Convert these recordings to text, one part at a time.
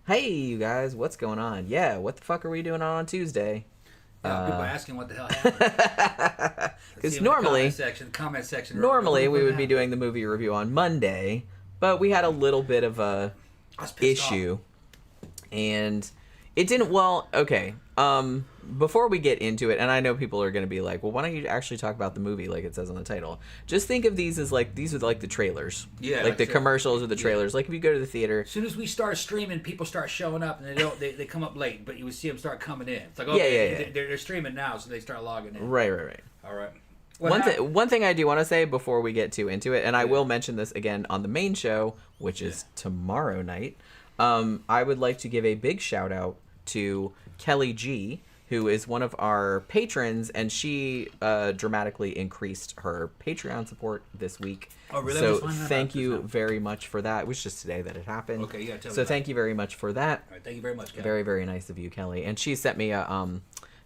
Hey, you guys, what's going on? Yeah, what the fuck are we doing on Tuesday? People are asking what the hell happened. Because normally, comment section. normally we would be doing the movie review on Monday, but we had a little bit of a issue, and it didn't. Well, okay. Before we get into it, and I know people are going to be like, well, why don't you actually talk about the movie like it says on the title? Just think of these as like, these are like the trailers. Yeah. Like the commercials or the trailers. Like if you go to the theater. As soon as we start streaming, people start showing up, and they come up late, but you would see them start coming in. It's like, okay, they're streaming now, so they start logging in. Right. All right. One thing I do want to say before we get too into it, and I will mention this again on the main show, which is tomorrow night, I would like to give a big shout out to Kelly G, who is one of our patrons, and she dramatically increased her Patreon support this week. Oh, really? So thank you very much for that. It was just today that it happened. Okay, yeah, tell me. So thank you very much for that. All right, thank you very much, Kelly. Very, very nice of you, Kelly. And she sent me a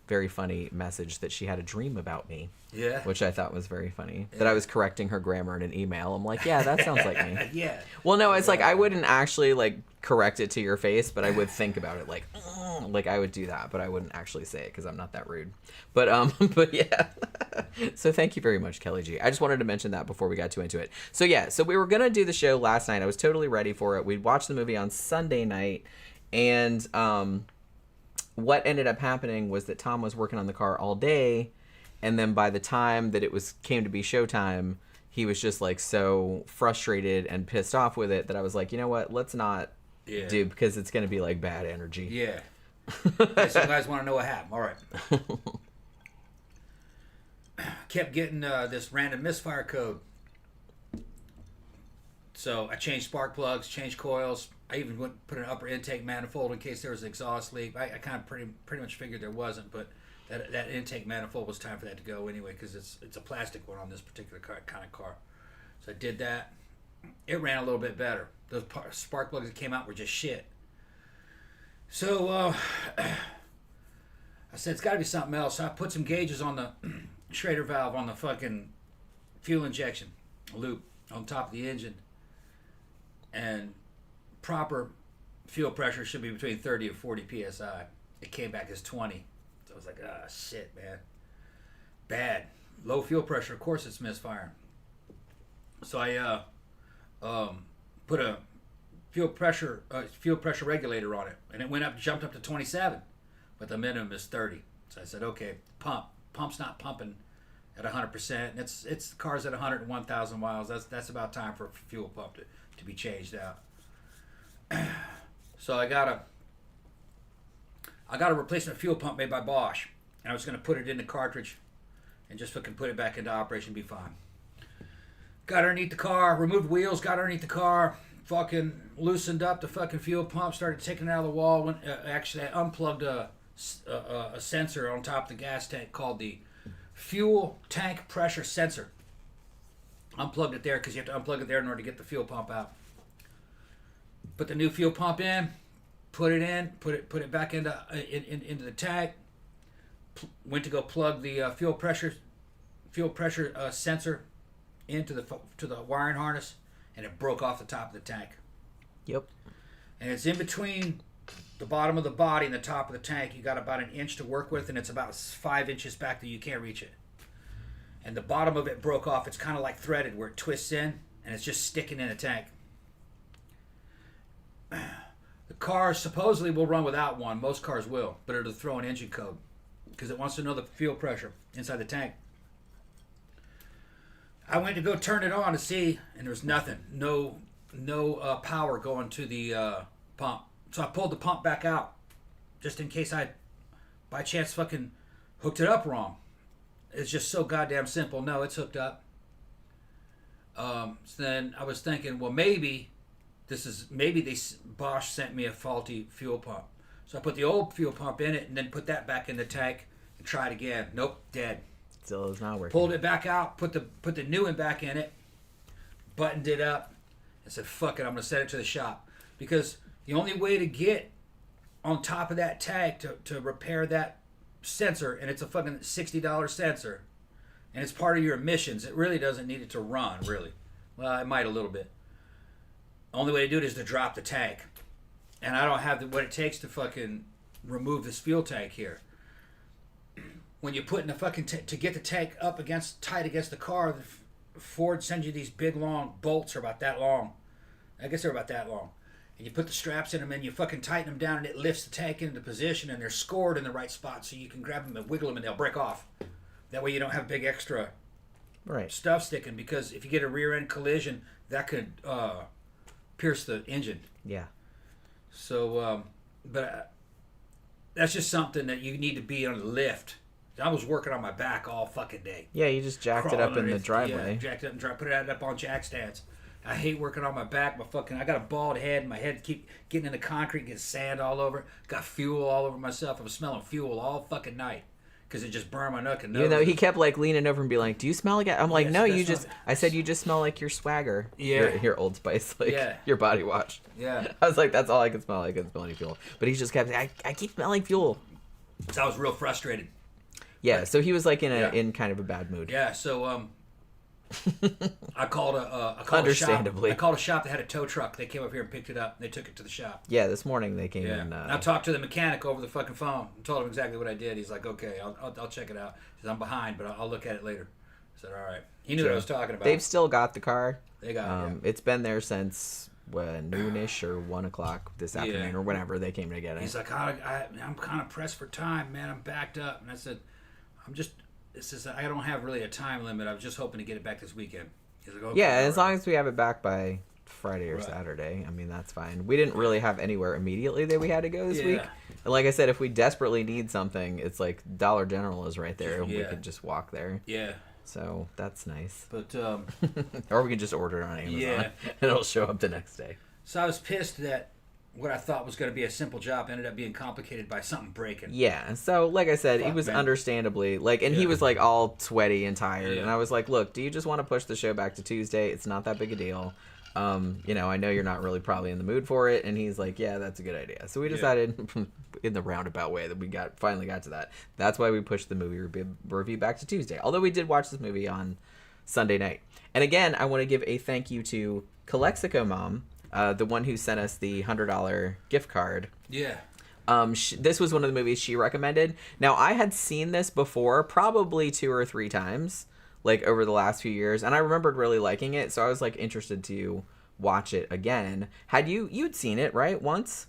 very funny message that she had a dream about me. Yeah. Which I thought was very funny. Yeah. That I was correcting her grammar in an email. I'm like, yeah, that sounds like me. Yeah. Well, no, it's like I wouldn't actually like correct it to your face, but I would think about it like I would do that, but I wouldn't actually say it because I'm not that rude. But but yeah. So thank you very much, Kelly G. I just wanted to mention that before we got too into it. So yeah, so we were gonna do the show last night. I was totally ready for it. We'd watched the movie on Sunday night, and what ended up happening was that Tom was working on the car all day, and then by the time that it came to be showtime, he was just like so frustrated and pissed off with it that I was like, you know what, let's not do, because it's going to be like bad energy. Yeah. Okay, so you guys want to know what happened. All right. Kept getting this random misfire code. So I changed spark plugs, changed coils. I even put an upper intake manifold in case there was an exhaust leak. I kind of pretty much figured there wasn't, but that intake manifold was time for that to go anyway, because it's a plastic one on this particular kind of car. So I did that. It ran a little bit better. Those spark plugs that came out were just shit. So I said it's got to be something else. So I put some gauges on the Schrader valve on the fucking fuel injection loop on top of the engine, and proper fuel pressure should be between 30 and 40 psi. It came back as 20. So I was like, ah, shit, man. Bad. Low fuel pressure, of course it's misfiring. So I put a fuel pressure regulator on it, and it jumped up to 27, but the minimum is 30. So I said, okay, pump's not pumping at 100%. It's the car's at 101,000 miles. That's about time for a fuel pump to be changed out. So I got a replacement fuel pump made by Bosch, and I was going to put it in the cartridge and just fucking put it back into operation, be fine. Got underneath the car, removed wheels, got underneath the car, fucking loosened up the fucking fuel pump, started taking it out of the wall. Actually, I unplugged a sensor on top of the gas tank called the fuel tank pressure sensor. Unplugged it there because you have to unplug it there in order to get the fuel pump out. Put the new fuel pump in, put it back into the tank. Went to go plug the fuel pressure sensor into the wiring harness, and it broke off the top of the tank. Yep. And it's in between the bottom of the body and the top of the tank. You got about an inch to work with, and it's about 5 inches back that you can't reach it. And the bottom of it broke off. It's kind of like threaded where it twists in, and it's just sticking in the tank. The car supposedly will run without one. Most cars will, but it'll throw an engine code because it wants to know the fuel pressure inside the tank. I went to go turn it on to see, and there was nothing. No power going to the pump. So I pulled the pump back out just in case I, by chance, fucking hooked it up wrong. It's just so goddamn simple. No, it's hooked up. So then I was thinking, well, maybe Bosch sent me a faulty fuel pump. So I put the old fuel pump in it and then put that back in the tank and tried again. Nope, dead. Still is not working. Pulled it back out, put the new one back in it, buttoned it up, and said, fuck it, I'm going to send it to the shop. Because the only way to get on top of that tank to repair that sensor, and it's a fucking $60 sensor, and it's part of your emissions, it really doesn't need it to run, really. Well, it might a little bit. Only way to do it is to drop the tank. and I don't have what it takes to fucking remove this fuel tank here. When you're putting the fucking to get the tank up tight against the car, Ford sends you these big long bolts are about that long. I guess they're about that long. And you put the straps in them and you fucking tighten them down and it lifts the tank into position and they're scored in the right spot so you can grab them and wiggle them and they'll break off. That way you don't have big extra stuff sticking, because if you get a rear end collision, that could pierce the engine. Yeah. So, but that's just something that you need to be on the lift. I was working on my back all fucking day. Yeah, you just jacked it up in the driveway. Yeah, jacked it up and put it up on jack stands. I hate working on my back. I got a bald head. My head keep getting in the concrete, getting sand all over. Got fuel all over myself. I was smelling fuel all fucking night because it just burned my neck and nose. You know, he kept like leaning over and be like, "Do you smell like it?" I'm like, "No, you just." I said, "You just smell like your swagger." Yeah. Your Old Spice, like your body wash. Yeah. I was like, "That's all I can smell. I couldn't smell any fuel." But he just kept saying, I keep smelling fuel. So I was real frustrated. Yeah, so he was like in kind of a bad mood. Yeah, so I called Understandably. I called a shop that had a tow truck. They came up here and picked it up. And they took it to the shop. Yeah, this morning they came in. And I talked to the mechanic over the fucking phone and told him exactly what I did. He's like, "Okay, I'll check it out." He says, "I'm behind, but I'll look at it later." I said, "All right." He knew what I was talking about. They've still got the car. They got it. It's been there since noonish or 1 o'clock this afternoon or whenever they came to get it. He's like, I'm kind of pressed for time, man. I'm backed up. And I said, I don't have really a time limit. I was just hoping to get it back this weekend. He's like, okay, yeah, as long as we have it back by Friday or Saturday, I mean, that's fine. We didn't really have anywhere immediately that we had to go this week. And like I said, if we desperately need something, it's like Dollar General is right there. We could just walk there. Yeah. So that's nice. But or we can just order it on Amazon and it'll show up the next day. So I was pissed that what I thought was going to be a simple job ended up being complicated by something breaking. Yeah, so like I said, he was understandably he was like all sweaty and tired, and I was like, "Look, do you just want to push the show back to Tuesday? It's not that big a deal. You know, I know you're not really probably in the mood for it." And he's like, "Yeah, that's a good idea." So we decided, in the roundabout way, that we finally got to that. That's why we pushed the movie review back to Tuesday. Although we did watch this movie on Sunday night. And again, I want to give a thank you to Calexico Mom. The one who sent us the $100 gift card. Yeah. This was one of the movies she recommended. Now, I had seen this before, probably 2 or 3 times, like over the last few years, and I remembered really liking it, so I was like interested to watch it again. You'd seen it, right? Once?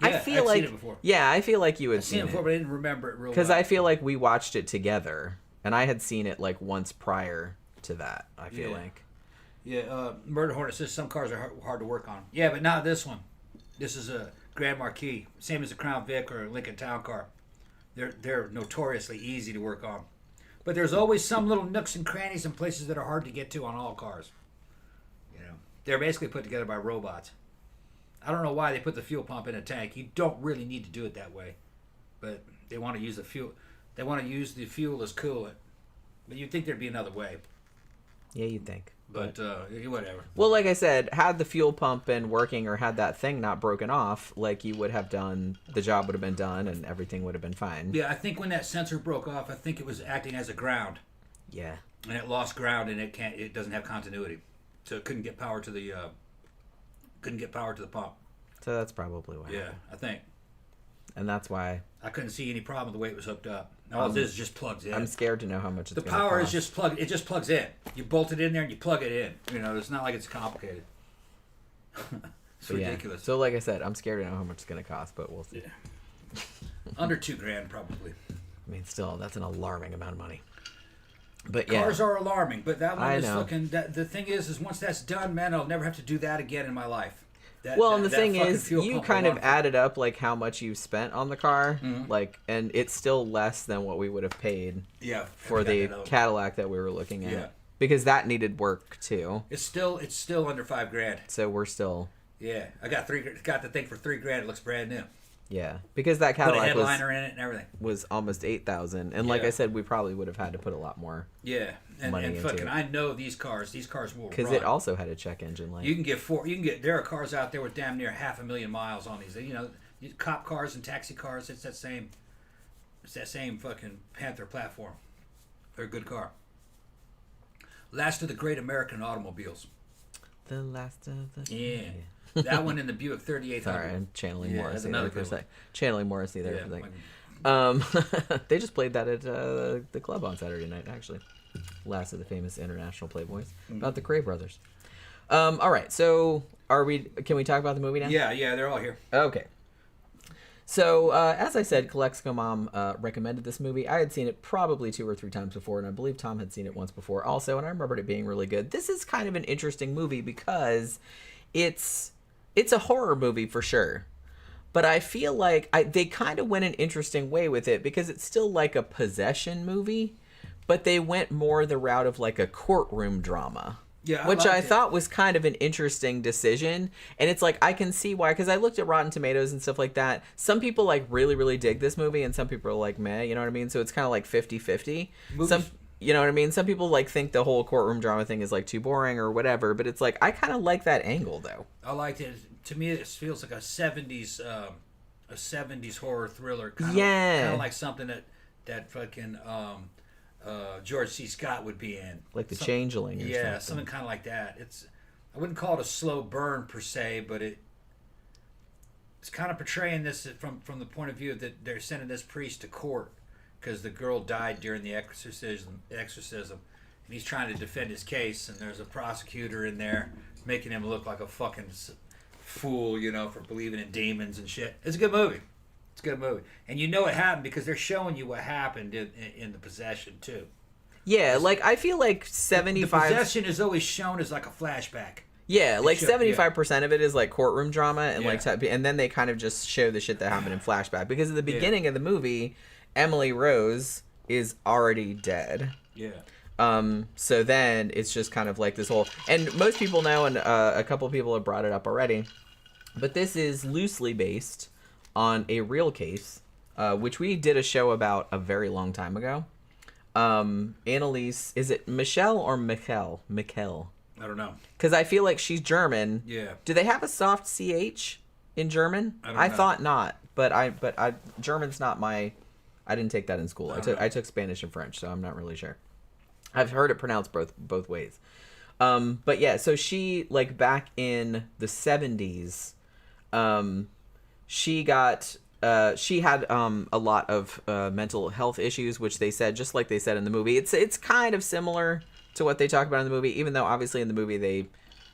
Yeah, I'd seen it before. Yeah, I feel like you had seen it before, but I didn't remember it real well. Because I feel like we watched it together, and I had seen it like once prior to that, I feel like. Yeah, Murder Hornet says some cars are hard to work on. Yeah, but not this one. This is a Grand Marquis, same as a Crown Vic or a Lincoln Town Car. They're notoriously easy to work on. But there's always some little nooks and crannies and places that are hard to get to on all cars. You know, they're basically put together by robots. I don't know why they put the fuel pump in a tank. You don't really need to do it that way, but they want to use the fuel. They want to use the fuel as coolant. But you'd think there'd be another way. Yeah, you'd think. But whatever. Well, like I said, had the fuel pump been working or had that thing not broken off, like you would have done, the job would have been done and everything would have been fine. Yeah, I think when that sensor broke off, I think it was acting as a ground. Yeah. And it lost ground and it doesn't have continuity, so it couldn't get power to the pump. So that's probably why. Yeah, I think. And that's why I couldn't see any problem with the way it was hooked up. All this just plugs in. I'm scared to know how much it's the power is just plugged. It just plugs in. You bolt it in there and you plug it in. You know, it's not like it's complicated. It's ridiculous. So like I said, I'm scared to know how much it's going to cost, but we'll see. Yeah. Under $2,000 probably. I mean, still, that's an alarming amount of money. But cars are alarming, but that one is fucking. The thing is once that's done, man, I'll never have to do that again in my life. The thing is, you kind of added up like how much you spent on the car, like, and it's still less than what we would have paid. For the Cadillac that we were looking at. Yeah. Because that needed work too. It's still under $5,000. So we're still. Yeah, I got the thing for $3,000. It looks brand new. Yeah, because that Cadillac put a headliner in it and everything. Was almost $8,000, and like I said, we probably would have had to put a lot more. Yeah, and fucking, I know these cars will because it also had a check engine light. You can get there are cars out there with damn near 500,000 miles on these. You know, cop cars and taxi cars. It's that same fucking Panther platform. They're a good car. Last of the great American automobiles. The last of the. Yeah. That one in the Buick 3800. Sorry, I'm channeling Morrissey there for a sec. They just played that at the club on Saturday night, actually. Last of the famous international playboys about the Cray brothers. All right, so can we talk about the movie now? Yeah, they're all here. Okay. So, as I said, Calexico Mom recommended this movie. I had seen it probably 2 or 3 times before, and I believe Tom had seen it once before also, and I remembered it being really good. This is kind of an interesting movie because it's a horror movie for sure. But I feel like they kind of went an interesting way with it because it's still like a possession movie, but they went more the route of like a courtroom drama. Yeah, which I thought was kind of an interesting decision. And it's like, I can see why, because I looked at Rotten Tomatoes and stuff like that. Some people like really, really dig this movie, and some people are like, meh, you know what I mean? So it's kind of like 50-50. You know what I mean? Some people like think the whole courtroom drama thing is like too boring or whatever, but it's like, I kind of like that angle though. I liked it. To me, it feels like a 70s horror thriller. Kind of like something that fucking George C. Scott would be in, like The Changeling. Or something kind of like that. I wouldn't call it a slow burn per se, but it's kind of portraying this from the point of view that they're sending this priest to court because the girl died during the exorcism, and he's trying to defend his case, and there's a prosecutor in there making him look like a fucking fool, for believing in demons and shit. It's a good movie. And you know it happened because they're showing you what happened in the possession, too. Yeah, like, I feel like 75... The possession is always shown as, like, a flashback. Yeah, like 75% of it is, like, courtroom drama, and, and then they kind of just show the shit that happened in flashback. Because at the beginning of the movie, Emily Rose is already dead. Yeah. So then it's just kind of like this whole... And most people know, and a couple people have brought it up already, but this is loosely based on a real case, which we did a show about a very long time ago. Anneliese, is it Michel or Michel? Michel. I don't know. Because I feel like she's German. Yeah. Do they have a soft CH in German? I thought not, but German's not my... I didn't take that in school. I took Spanish and French, so I'm not really sure. I've heard it pronounced both ways. But yeah, so she, like, back in the 70s, she had a lot of mental health issues, which they said, just like they said in the movie. It's kind of similar to what they talk about in the movie, even though obviously in the movie they,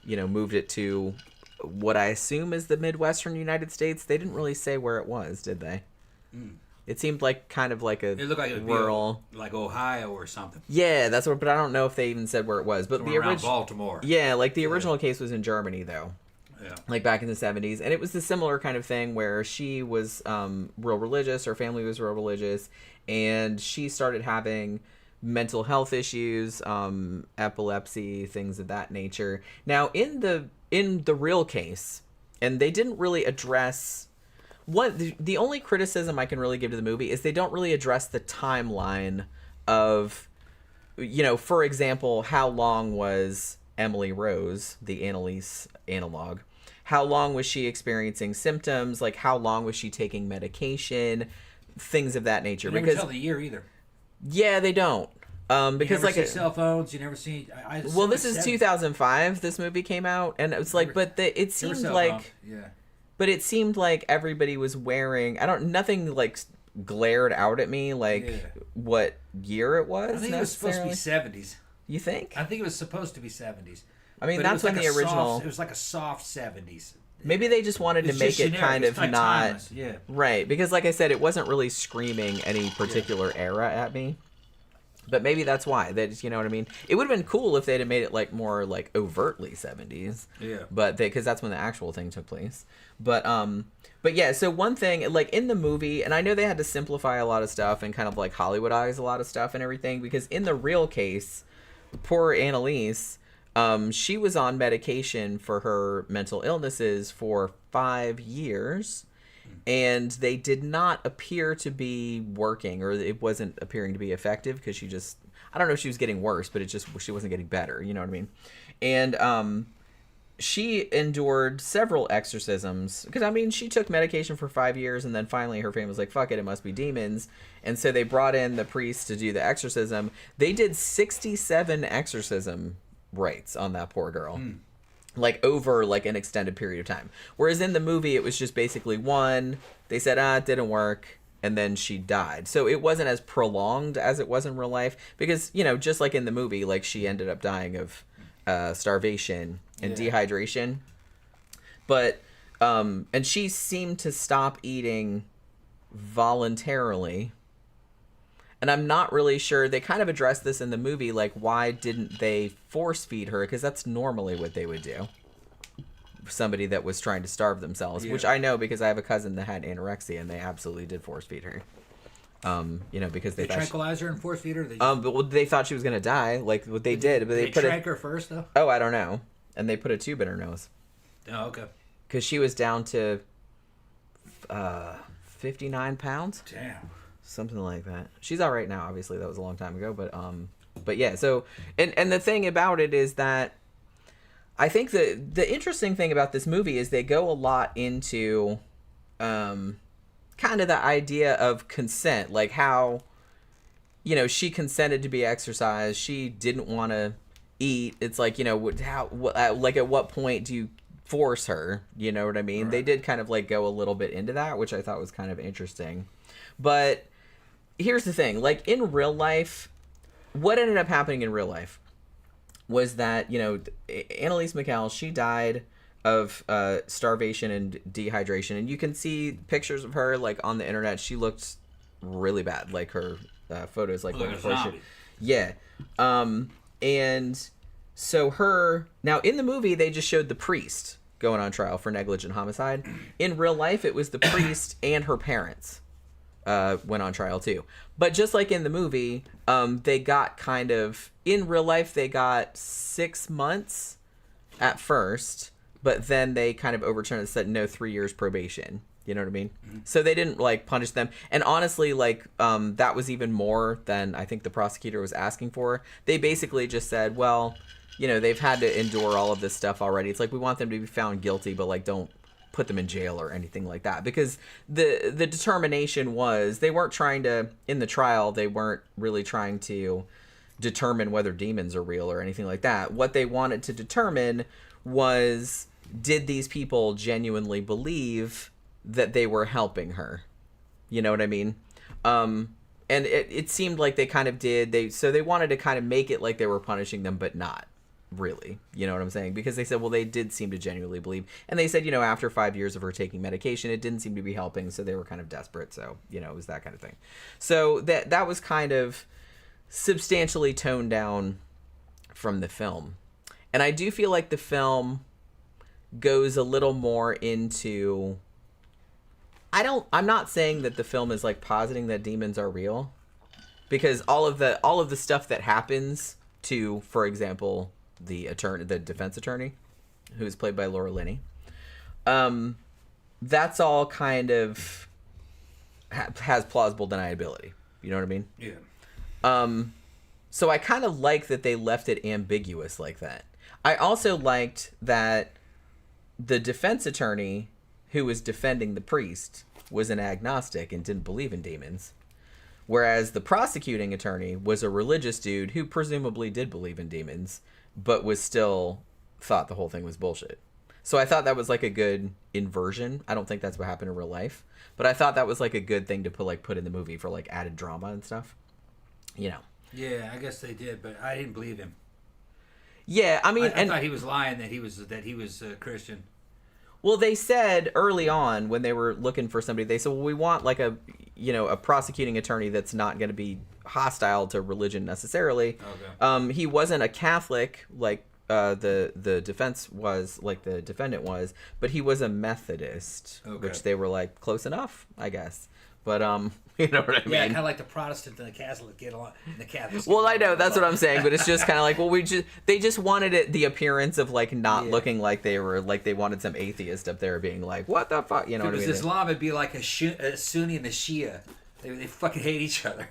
moved it to what I assume is the Midwestern United States. They didn't really say where it was, did they? Mm. It seemed like kind of like a it looked like rural, like Ohio or something. Yeah, that's what. But I don't know if they even said where it was. But the original Baltimore. Yeah, like the original case was in Germany though. Yeah. Like back in the 70s, and it was the similar kind of thing where she was real religious, her family was real religious, and she started having mental health issues, epilepsy, things of that nature. Now in the real case, and they didn't really address. The only criticism I can really give to the movie is they don't really address the timeline of, for example, how long was Emily Rose, the Anneliese analog, how long was she experiencing symptoms, like how long was she taking medication, things of that nature. You never tell the year either. Yeah, they don't. Because you never see cell phones, you never see. Well, this is 2005. This movie came out, and it was like, it seemed like. Yeah. But it seemed like everybody was wearing... nothing, like, glared out at me, like, what year it was. I think it was supposed to be 70s. You think? I think it was supposed to be 70s. I mean, that's when the original... It was like a soft 70s. Maybe they just wanted to make it kind of not... Timeless. Yeah. Right, because like I said, it wasn't really screaming any particular era at me. But maybe that's why. You know what I mean? It would have been cool if they'd have made it like more like overtly 70s. Yeah. But because that's when the actual thing took place. But yeah, so one thing, like in the movie, and I know they had to simplify a lot of stuff and kind of like Hollywoodize a lot of stuff and everything, because in the real case, poor Anneliese, she was on medication for her mental illnesses for 5 years. And they did not appear to be working, or it wasn't appearing to be effective because she just... I don't know if she was getting worse, but she wasn't getting better, you know what I mean? And she endured several exorcisms, because, I mean, she took medication for 5 years, and then finally her family was like, fuck it must be demons. And so they brought in the priest to do the exorcism. They did 67 exorcism rites on that poor girl. like over like an extended period of time. Whereas in the movie, it was just basically one. They said, it didn't work, and then she died. So it wasn't as prolonged as it was in real life because, you know, just like in the movie, like she ended up dying of starvation and dehydration. But and she seemed to stop eating voluntarily. And I'm not really sure. They kind of addressed this in the movie, like, why didn't they force feed her? Because that's normally what they would do. Somebody that was trying to starve themselves, which I know because I have a cousin that had anorexia, and they absolutely did force feed her. You know, because they tranquilize her and force feed her. But they thought she was gonna die, like what they did. But they put drank her first, though. Oh, I don't know. And they put a tube in her nose. Oh, okay. Because she was down to 59 pounds. Damn. Something like that. She's all right now. Obviously, that was a long time ago, but yeah. So, and the thing about it is that I think the interesting thing about this movie is they go a lot into, kind of the idea of consent, like how, you know, she consented to be exercised. She didn't want to eat. It's like, you know, like at what point do you force her? You know what I mean? Right. They did kind of like go a little bit into that, which I thought was kind of interesting, but. Here's the thing, like in real life, what ended up happening in real life was that, you know, Anneliese Michel, she died of starvation and dehydration. And you can see pictures of her like on the internet. She looked really bad, like her photos like before she... Yeah. And so now in the movie, they just showed the priest going on trial for negligent homicide. In real life, it was the priest and her parents. Went on trial too. But just like in the movie, they got kind of, in real life, they got 6 months at first, but then they kind of overturned and said, no, 3 years probation. You know what I mean? Mm-hmm. So they didn't like punish them. And honestly, like, that was even more than I think the prosecutor was asking for. They basically just said, well, you know, they've had to endure all of this stuff already. It's like, we want them to be found guilty, but like, don't put them in jail or anything like that, because the determination was they weren't trying to, in the trial, they weren't really trying to determine whether demons are real or anything like that. What they wanted to determine was, did these people genuinely believe that they were helping her? You know what I mean? And it seemed like they kind of did. So they wanted to kind of make it like they were punishing them, but not really. You know what I'm saying? Because they said, well, they did seem to genuinely believe. And they said, you know, after 5 years of her taking medication, it didn't seem to be helping. So they were kind of desperate. So, you know, it was that kind of thing. So that was kind of substantially toned down from the film. And I do feel like the film goes a little more into... I'm not saying that the film is like positing that demons are real, because all of the stuff that happens to, for example, the defense attorney, who's played by Laura Linney, that's all kind of has plausible deniability. You know what I mean? Yeah. So I kind of like that they left it ambiguous like that. I also liked that the defense attorney who was defending the priest was an agnostic and didn't believe in demons, whereas the prosecuting attorney was a religious dude who presumably did believe in demons, but was still thought the whole thing was bullshit. So I thought that was like a good inversion. I don't think that's what happened in real life, but I thought that was like a good thing to put in the movie for like added drama and stuff. You know. Yeah, I guess they did, but I didn't believe him. Yeah, I mean, I thought he was lying that he was Christian. Well, they said early on when they were looking for somebody, they said, well, we want like a prosecuting attorney that's not going to be hostile to religion necessarily. Okay. He wasn't a Catholic like the defense was, like the defendant was, but he was a Methodist, which they were like close enough, I guess. But you know what I mean? Yeah, kind of like the Protestant and the Catholic get along. The Catholics. Well, I know that's what I'm saying, but it's just kind of like, well, they just wanted it the appearance of like not looking like they were like they wanted some atheist up there being like, what the fuck, you know? If it was Islam, it'd be like a Sunni and a Shia. They fucking hate each other.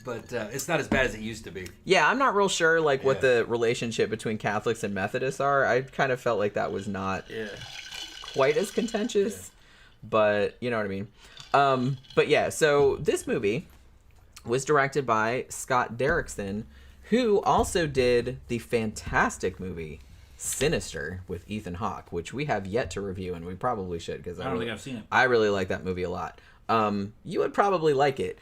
But it's not as bad as it used to be. Yeah, I'm not real sure like what the relationship between Catholics and Methodists are. I kind of felt like that was not quite as contentious, but you know what I mean. But yeah, so this movie was directed by Scott Derrickson, who also did the fantastic movie Sinister with Ethan Hawke, which we have yet to review, and we probably should because I don't think I've seen it. I really like that movie a lot. You would probably like it.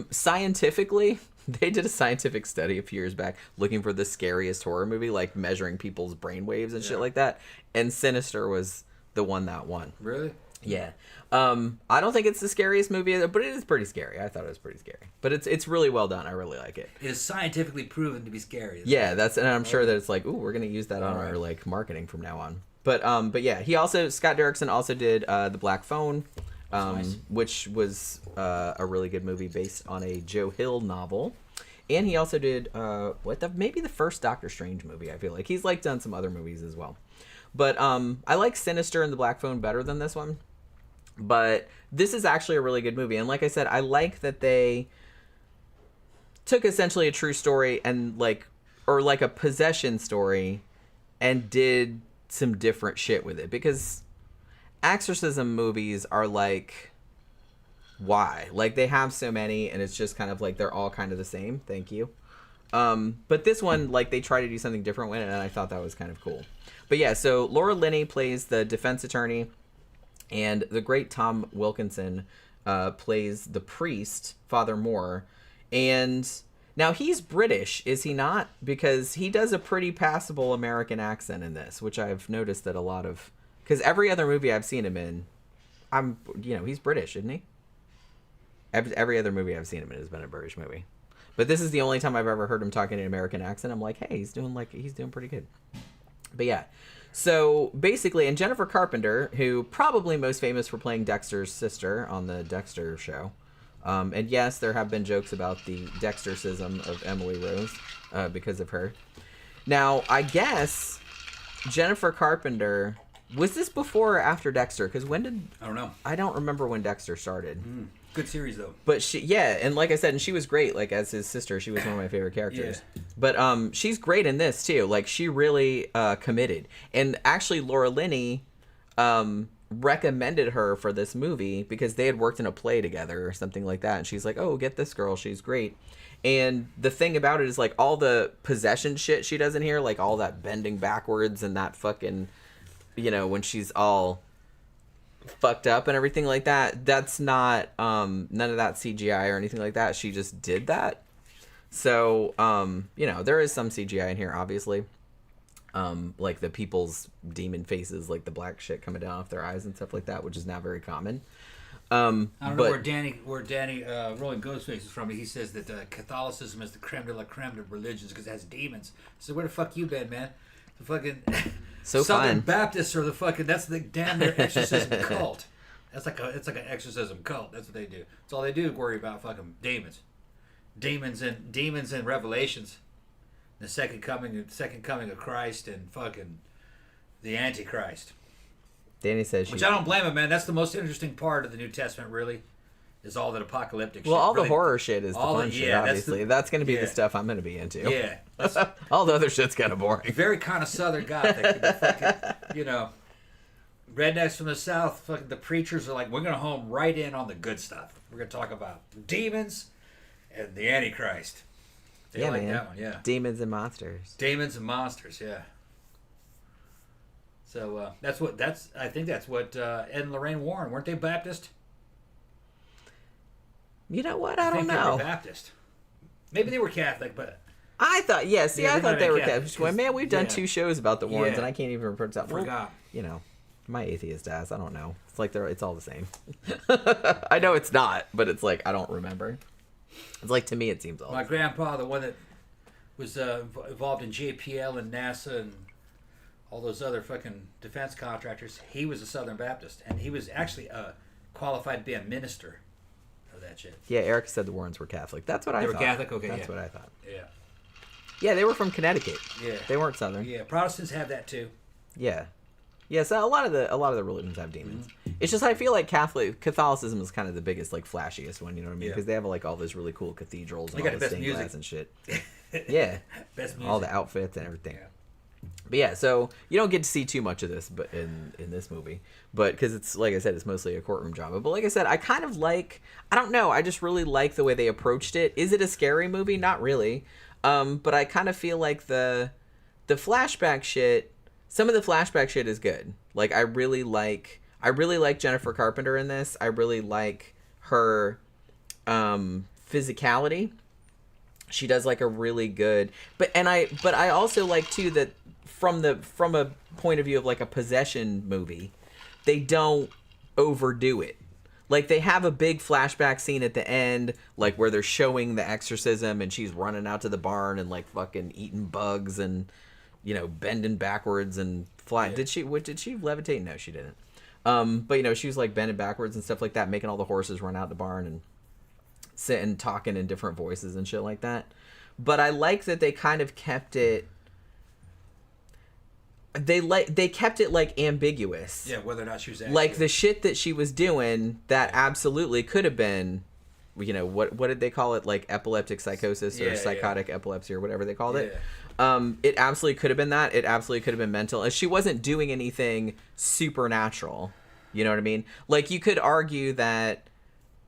Scientifically, they did a scientific study a few years back looking for the scariest horror movie, like measuring people's brainwaves and shit like that. And Sinister was the one that won. Really? Yeah. I don't think it's the scariest movie, but it is pretty scary. I thought it was pretty scary. But it's really well done. I really like it. It is scientifically proven to be scary. Yeah, and I'm sure that it's like, ooh, we're gonna use that on our like marketing from now on. But yeah, Scott Derrickson also did The Black Phone, nice. which was a really good movie based on a Joe Hill novel. And he also did maybe the first Doctor Strange movie. I feel like he's like done some other movies as well. But I like Sinister and The Black Phone better than this one. But this is actually a really good movie. And like I said, I like that they took essentially a true story and like a possession story and did some different shit with it. Because exorcism movies are like, why? Like they have so many and it's just kind of like they're all kind of the same. Thank you. But this one, like they try to do something different with it, and I thought that was kind of cool. But yeah, so Laura Linney plays the defense attorney, and the great Tom Wilkinson plays the priest, Father Moore. And now he's British, is he not? Because he does a pretty passable American accent in this, which I've noticed that a lot of... Because every other movie I've seen him in, he's British, isn't he? Every other movie I've seen him in has been a British movie. But this is the only time I've ever heard him talk in an American accent. I'm like, hey, he's doing pretty good. But yeah. So basically, and Jennifer Carpenter, who probably most famous for playing Dexter's sister on the Dexter show. And yes, there have been jokes about the Dextercism of Emily Rose because of her. Now, I guess Jennifer Carpenter, was this before or after Dexter? Because when did... I don't know. I don't remember when Dexter started. Good series, though. But and like I said, and she was great, like, as his sister. She was one of my favorite characters. Yeah. But she's great in this, too. Like, she really committed. And actually, Laura Linney recommended her for this movie because they had worked in a play together or something like that. And she's like, oh, get this girl. She's great. And the thing about it is, like, all the possession shit she does in here, like, all that bending backwards and that fucking, when she's all... fucked up and everything like that, that's not none of that CGI or anything like that. She just did that. So there is some CGI in here, obviously, like the people's demon faces, like the black shit coming down off their eyes and stuff like that, which is not very common. I don't know where Danny Rolling Ghostface is from. He says that Catholicism is the creme de la creme of religions because it has demons. So where the fuck you been, man? The fucking so Southern fun. Baptists are the fucking, that's the damn near exorcism cult. It's like an exorcism cult. That's what they do. That's all they do, worry about fucking demons and Revelations, the second coming of Christ and fucking the Antichrist. Danny says, which I don't blame him, man. That's the most interesting part of the New Testament, really. Is all that apocalyptic shit. Well, all really, the horror shit is the fun shit, obviously. That's going to be the stuff I'm going to be into. Yeah. All the other shit's kind of boring. Very kind of Southern Gothic. Fucking, rednecks from the South, fucking the preachers are like, we're going to home right in on the good stuff. We're going to talk about demons and the Antichrist. They like that one, yeah. Demons and monsters. Demons and monsters, yeah. So I think that's what Ed and Lorraine Warren, weren't they Baptist? You know what? I don't know. They were Baptist. Maybe they were Catholic, but I thought I thought they were Catholic. Well, man, we've done 2 shows about the Warrens, and I can't even remember that. Forgot. My atheist ass. I don't know. It's like it's all the same. I know it's not, but it's like I don't remember. It's like to me, it seems all. My grandpa, the one that was involved in JPL and NASA and all those other fucking defense contractors, he was a Southern Baptist, and he was actually qualified to be a minister. That shit. Yeah, Eric said the Warrens were Catholic. That's what I thought. They were Catholic? Okay, That's what I thought. Yeah. Yeah, they were from Connecticut. Yeah. They weren't Southern. Yeah, Protestants have that too. Yeah. Yeah, so a lot of the religions have demons. Mm-hmm. It's just I feel like Catholicism is kind of the biggest, like, flashiest one, you know what I mean? Because they have like all those really cool cathedrals and all the stained glass and shit. Yeah. Best music. All the outfits and everything. Yeah. But yeah, so you don't get to see too much of this, but in this movie, but because it's like I said, it's mostly a courtroom drama. But like I said, I kind of like, I don't know, I just really like the way they approached it. Is it a scary movie? Not really, but I kind of feel like the flashback shit some of the flashback shit is good. Like I really like Jennifer Carpenter in this. I really like her physicality. She does like a really good, but I also like too that from a point of view of like a possession movie, they don't overdo it. Like they have a big flashback scene at the end, like where they're showing the exorcism and she's running out to the barn and like fucking eating bugs and, you know, bending backwards and flying. Yeah. Did she levitate? No, she didn't. But you know, she was like bending backwards and stuff like that, making all the horses run out the barn and sitting talking in different voices and shit like that. But I like that they kind of kept it. They kept it like ambiguous. Yeah, whether or not she was actually... like the shit that she was doing that absolutely could have been, you know, what did they call it, like epileptic psychosis or psychotic epilepsy or whatever they called it. It absolutely could have been that. It absolutely could have been mental. And she wasn't doing anything supernatural. You know what I mean? Like you could argue that,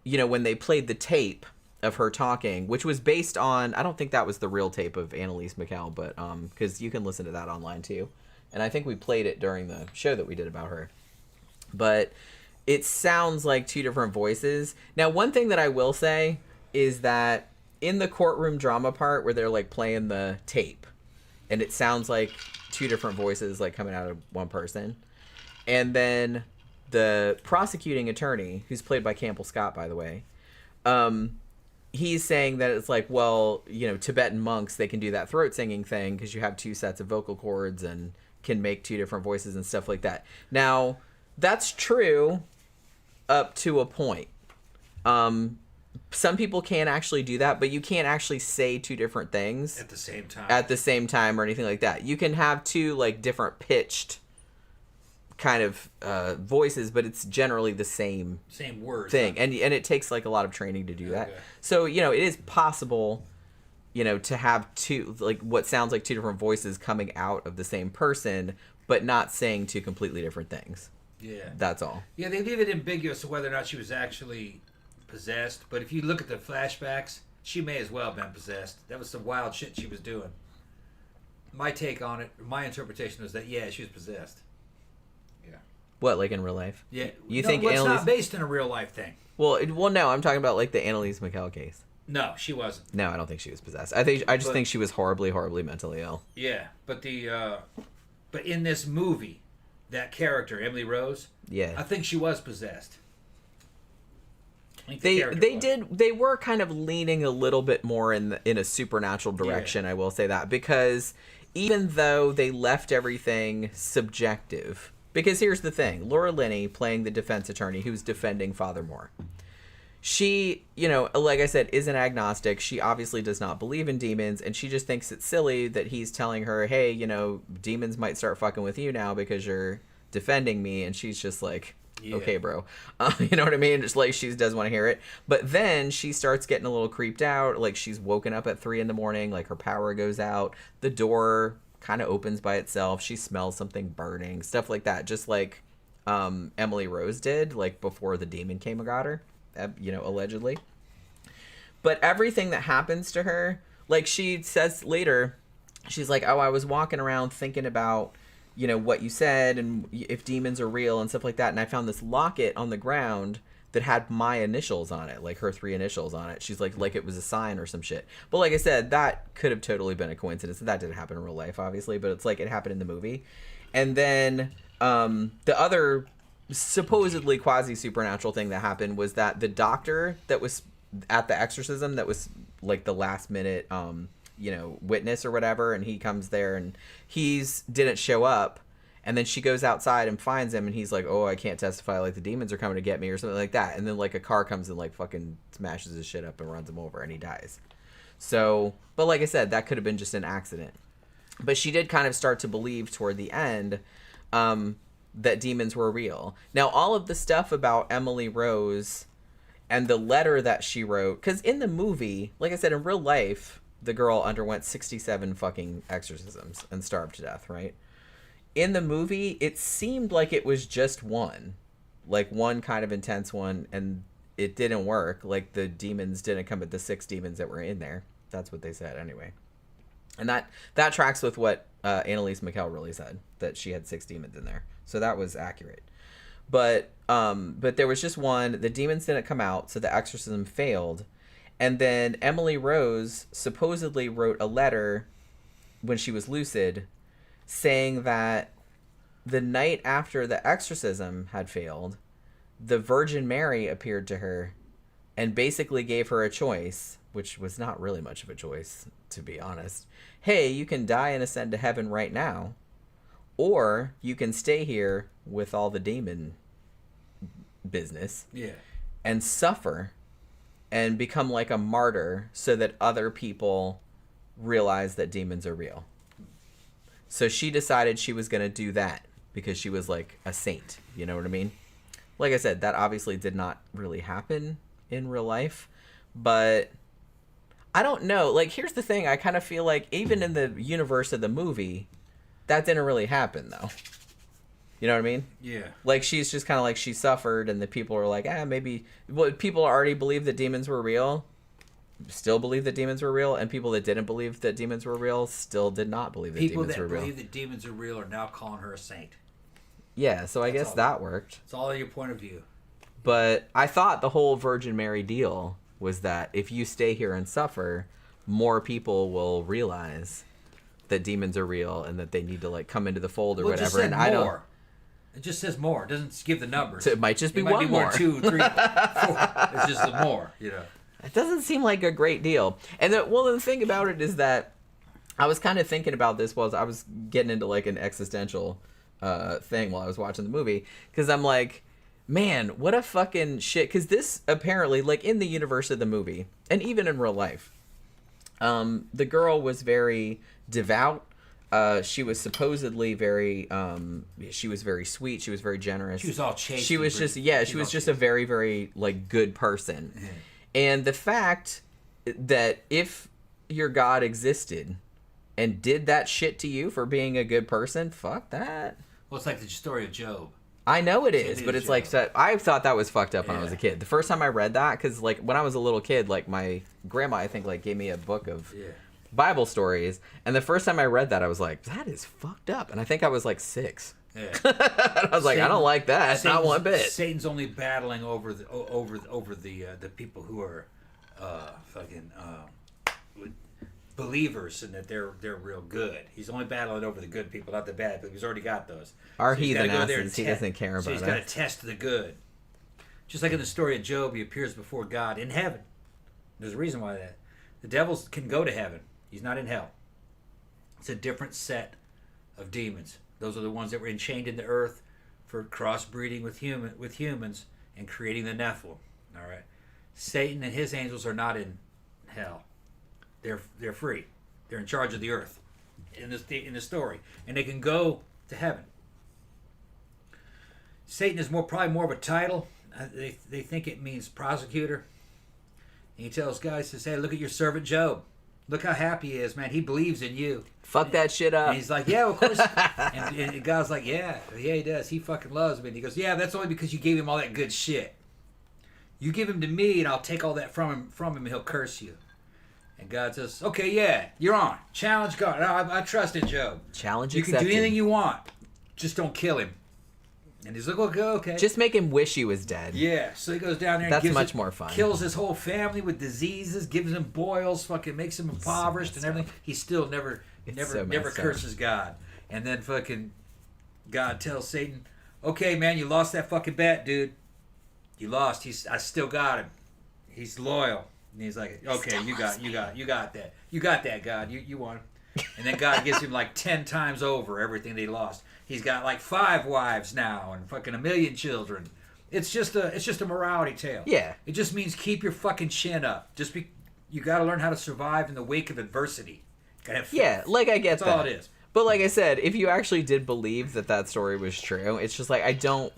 you know, when they played the tape of her talking, which was based on, I don't think that was the real tape of Anneliese Michel, but because you can listen to that online too. And I think we played it during the show that we did about her. But it sounds like two different voices. Now, one thing that I will say is that in the courtroom drama part where they're like playing the tape, and it sounds like two different voices like coming out of one person. And then the prosecuting attorney, who's played by Campbell Scott, by the way, he's saying that it's like, well, you know, Tibetan monks, they can do that throat singing thing because you have two sets of vocal cords and can make two different voices and stuff like that. Now, that's true up to a point. Some people can actually do that, but you can't actually say two different things at the same time or anything like that. You can have two like different pitched kind of voices, but it's generally the same word thing, huh? and it takes like a lot of training to do that. So you know, it is possible, you know, to have two, like what sounds like two different voices coming out of the same person, but not saying two completely different things. Yeah, that's all. Yeah, they leave it ambiguous to whether or not she was actually possessed. But if you look at the flashbacks, she may as well have been possessed. That was some wild shit she was doing. My take on it, my interpretation was that she was possessed. What, like in real life? Yeah. You think it's not based in a real life thing. Well, no, I'm talking about like the Anneliese Michel case. No, she wasn't. No, I don't think she was possessed. I just think she was horribly, horribly mentally ill. Yeah, but but in this movie, that character Emily Rose, I think she was possessed. They were kind of leaning a little bit more in a supernatural direction. I will say that, because even though they left everything subjective. Because here's the thing, Laura Linney, playing the defense attorney who's defending Father Moore, she, you know, like I said, is an agnostic. She obviously does not believe in demons, and she just thinks it's silly that he's telling her, hey, you know, demons might start fucking with you now because you're defending me. And she's just like, okay, bro. You know what I mean? Just like she doesn't want to hear it. But then she starts getting a little creeped out. Like she's woken up at 3 a.m, like her power goes out. The door kind of opens by itself. She smells something burning, stuff like that, just like Emily Rose did, like before the demon came and got her, you know, allegedly. But everything that happens to her, like she says later, she's like, oh, I was walking around thinking about, you know, what you said and if demons are real and stuff like that, and I found this locket on the ground that had my initials on it, like her 3 initials on it. She's like it was a sign or some shit. But like I said, that could have totally been a coincidence. That didn't happen in real life, obviously, but it's like it happened in the movie. And then the other supposedly quasi-supernatural thing that happened was that the doctor that was at the exorcism, that was like the last minute, you know, witness or whatever, and he comes there and didn't show up. And then she goes outside and finds him, and he's like, oh, I can't testify, like the demons are coming to get me or something like that. And then like a car comes and like fucking smashes his shit up and runs him over, and he dies. So, but like I said, that could have been just an accident. But she did kind of start to believe toward the end that demons were real. Now, all of the stuff about Emily Rose and the letter that she wrote, because in the movie, like I said, in real life, the girl underwent 67 fucking exorcisms and starved to death, right? In the movie, it seemed like it was just one kind of intense one, and it didn't work. Like the demons didn't come at the 6 demons that were in there. That's what they said anyway. And that tracks with what Anneliese Michel really said, that she had 6 demons in there. So that was accurate. But there was just one. The demons didn't come out, so the exorcism failed. And then Emily Rose supposedly wrote a letter when she was lucid saying that the night after the exorcism had failed, the Virgin Mary appeared to her and basically gave her a choice, which was not really much of a choice, to be honest. Hey, you can die and ascend to heaven right now, or you can stay here with all the demon business and suffer and become like a martyr so that other people realize that demons are real. So she decided she was going to do that because she was like a saint. You know what I mean? Like I said, that obviously did not really happen in real life, but I don't know. Like, here's the thing. I kind of feel like even in the universe of the movie, that didn't really happen, though. You know what I mean? Yeah. Like, she's just kind of like, she suffered, and the people are like, maybe... Well, people already believed that demons were real, still believe that demons were real, and people that didn't believe that demons were real still did not believe that demons were real. People that believe that demons are real are now calling her a saint. Yeah, so I guess that worked. It's all your point of view. But I thought the whole Virgin Mary deal was that if you stay here and suffer, more people will realize that demons are real and that they need to like come into the fold or whatever. And I don't. It just says more. It doesn't give the numbers. So it might just be one more. More 2, 3, 4. It's just the more, you know. It doesn't seem like a great deal. And the thing about it is that I was kind of thinking about this while I was getting into like an existential thing while I was watching the movie, because I'm like, man, what a fucking shit. Because this apparently, like in the universe of the movie, and even in real life, the girl was very devout. She was supposedly very, she was very sweet. She was very generous. She was all chaste. She was just, she was just a very, very like good person. Mm-hmm. And the fact that if your God existed and did that shit to you for being a good person, fuck that. Well, it's like the story of Job. I know it is, but it's like, I thought that was fucked up when I was a kid. The first time I read that, because like when I was a little kid, like my grandma, I think, like gave me a book of Bible stories, and the first time I read that, I was like, that is fucked up, and I think I was like 6. Yeah. I was like, I don't like that. Not one bit. Satan's only battling over the people who are fucking believers and that they're real good. He's only battling over the good people, not the bad people. He's already got those. Our heathen asses, he doesn't care about So he's got to test the good. Just like in the story of Job, he appears before God in heaven. There's a reason why that. The devils can go to heaven. He's not in hell. It's a different set of demons. Those are the ones that were enchained in the earth for crossbreeding with humans and creating the Nephilim. All right. Satan and his angels are not in hell. They're free. They're in charge of the earth in the story, and they can go to heaven. Satan is probably more of a title. They think it means prosecutor. And he tells guys, says, "Hey, look at your servant Job. Look how happy he is, man. He believes in you. Fuck that shit up." And he's like, "Yeah, of course." and God's like, "Yeah, he does. He fucking loves me." And he goes, "Yeah, that's only because you gave him all that good shit. You give him to me, and I'll take all that from him, and he'll curse you." And God says, "Okay, yeah, you're on. Challenge God. I trust in Job. Challenge you accepted. can do anything you want. Just don't kill him." And he's like, "Okay." Just make him wish he was dead. Yeah, so he goes down there and much more fun. Kills his whole family with diseases, gives him boils, fucking makes him impoverished and everything. He still never curses God. And then fucking God tells Satan, "Okay, man, you lost that fucking bet, dude. You lost. I still got him. He's loyal." And he's like, "Okay, you got that. You got that, God. You won." And then God gives him like 10 times over everything they lost. He's got like 5 wives now and fucking 1 million children. It's just a morality tale. Yeah. It just means keep your fucking chin up. You got to learn how to survive in the wake of adversity. Yeah, like I get That's that. all it is. But like I said, if you actually did believe that story was true, it's just like I don't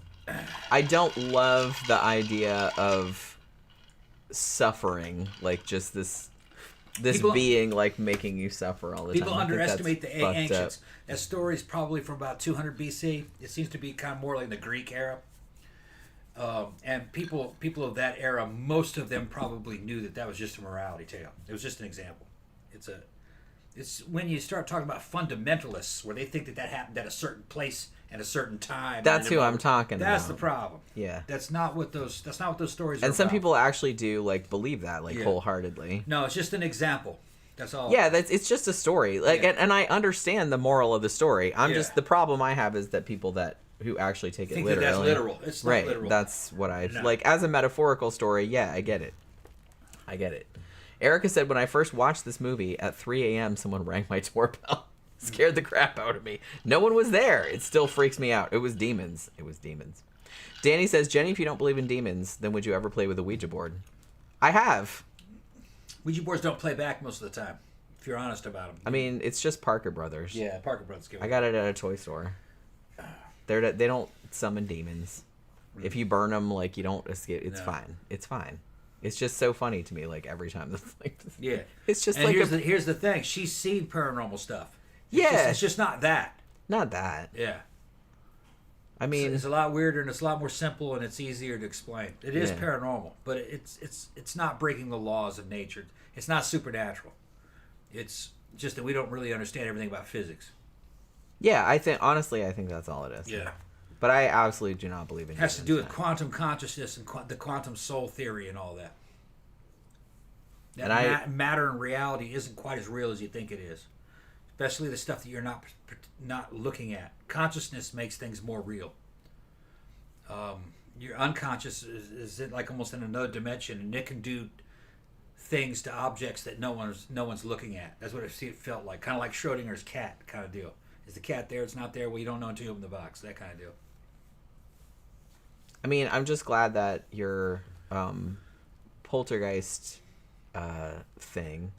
love the idea of suffering, like just this being like making you suffer all the time. People underestimate the ancients. That story is probably from about 200 BC. It seems to be kind of more like the Greek era. And people of that era, most of them probably knew that was just a morality tale. It was just an example. It's It's when you start talking about fundamentalists, where they think that happened at a certain place at a certain time. That's who I'm talking about. That's the problem. Yeah. That's not what those stories are And some about. people actually do like believe that wholeheartedly. No, it's just an example. That's all. Yeah, it's just a story. Like, and I understand the moral of the story. I'm just the problem I have is that people who actually take it literally. That's literal. It's not literal. That's what like as a metaphorical story. Yeah, I get it. Erica said, when I first watched this movie at 3 a.m., someone rang my doorbell. Scared the crap out of me. No one was there. It still freaks me out. It was demons. Danny says, Jenny, if you don't believe in demons, then would you ever play with a Ouija board? I have. Ouija boards don't play back most of the time, if you're honest about them. I mean, it's just Parker Brothers. Yeah, Parker Brothers. I got it at a toy store. They don't summon demons. If you burn them, like, you don't escape. It's fine. It's fine. It's just so funny to me, like, every time. Yeah. It's just and like here's the thing. She's seen paranormal stuff. It's just not that. Not that. Yeah. I mean, it's a lot weirder and it's a lot more simple and it's easier to explain. It is paranormal, but it's not breaking the laws of nature. It's not supernatural. It's just that we don't really understand everything about physics. Yeah, I think that's all it is. Yeah. But I absolutely do not believe in it. Has to do with quantum consciousness and the quantum soul theory and all that. Matter and reality isn't quite as real as you think it is. Especially the stuff that you're not looking at. Consciousness makes things more real. Your unconscious is like almost in another dimension, and it can do things to objects that no one's looking at. That's what it felt like. Kind of like Schrodinger's cat kind of deal. Is the cat there? It's not there. Well, you don't know until you open the box. That kind of deal. I mean, I'm just glad that your poltergeist thing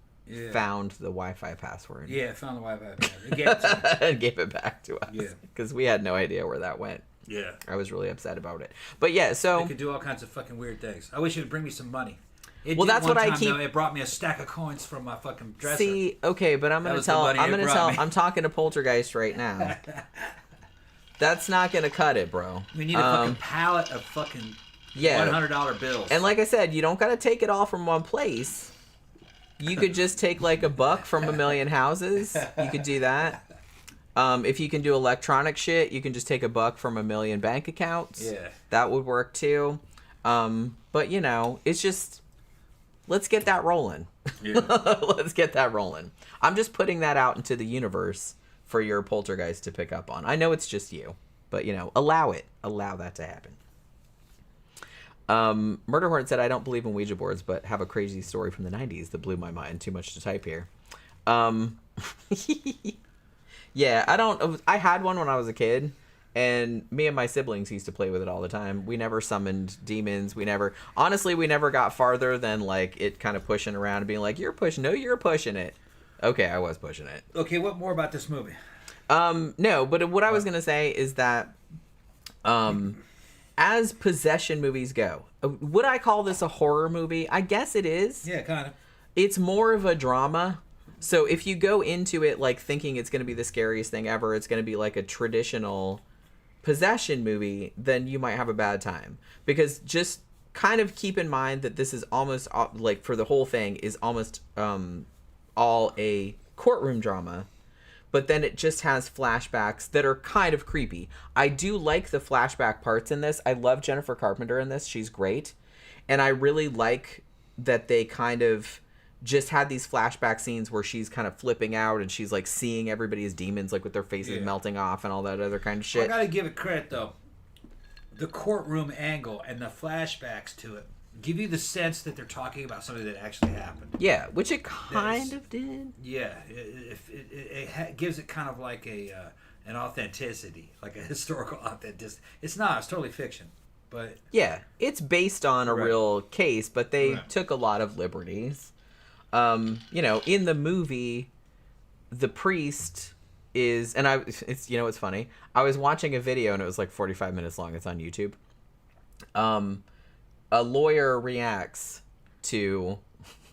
found the Wi-Fi password. Yeah, found the Wi-Fi password. And gave it back to us. Yeah. Because we had no idea where that went. Yeah. I was really upset about it. But yeah, so... It could do all kinds of fucking weird things. I wish it would bring me some money. That's what I keep... Though, it brought me a stack of coins from my fucking dresser. See, okay, but I'm going to tell... I'm talking to Poltergeist right now. That's not going to cut it, bro. We need a fucking pallet of fucking $100 bills. And like I said, you don't got to take it all from one place. You could just take like $1 from a million houses. You could do that. If you can do electronic shit, you can just take $1 from a million bank accounts. Yeah. That would work too. But you know, it's just... Let's get that rolling. Yeah. Let's get that rolling. I'm just putting that out into the universe for your poltergeist to pick up on. I know it's just you, but you know, allow it. Allow that to happen. Murder Hornet said, I don't believe in Ouija boards, but have a crazy story from the 90s that blew my mind. Too much to type here. Yeah, I had one when I was a kid. And me and my siblings used to play with it all the time. We never summoned demons. We never got farther than like it kind of pushing around and being like, you're pushing it. Okay, I was pushing it. Okay, what more about this movie? No, but what I was going to say is that as possession movies go, would I call this a horror movie? I guess it is. Yeah, kind of. It's more of a drama. So if you go into it like thinking it's going to be the scariest thing ever, it's going to be like a traditional possession movie, then you might have a bad time. Because just kind of keep in mind that this is almost like for the whole thing is almost all a courtroom drama, but then it just has flashbacks that are kind of creepy. I do like the flashback parts in this. I love Jennifer Carpenter in this. She's great. And I really like that they kind of just had these flashback scenes where she's kind of flipping out and she's like seeing everybody as demons, like with their faces melting off and all that other kind of shit. I gotta give it credit though. The courtroom angle and the flashbacks to it give you the sense that they're talking about something that actually happened. Yeah, which it kind of did. Yeah, it gives it kind of like an authenticity, like a historical authenticity. It's not. It's totally fiction. But yeah, it's based on a real case, but they took a lot of liberties. You know, in the movie, the priest is, and it's, you know, it's funny. I was watching a video and it was like 45 minutes long. It's on YouTube. A lawyer reacts to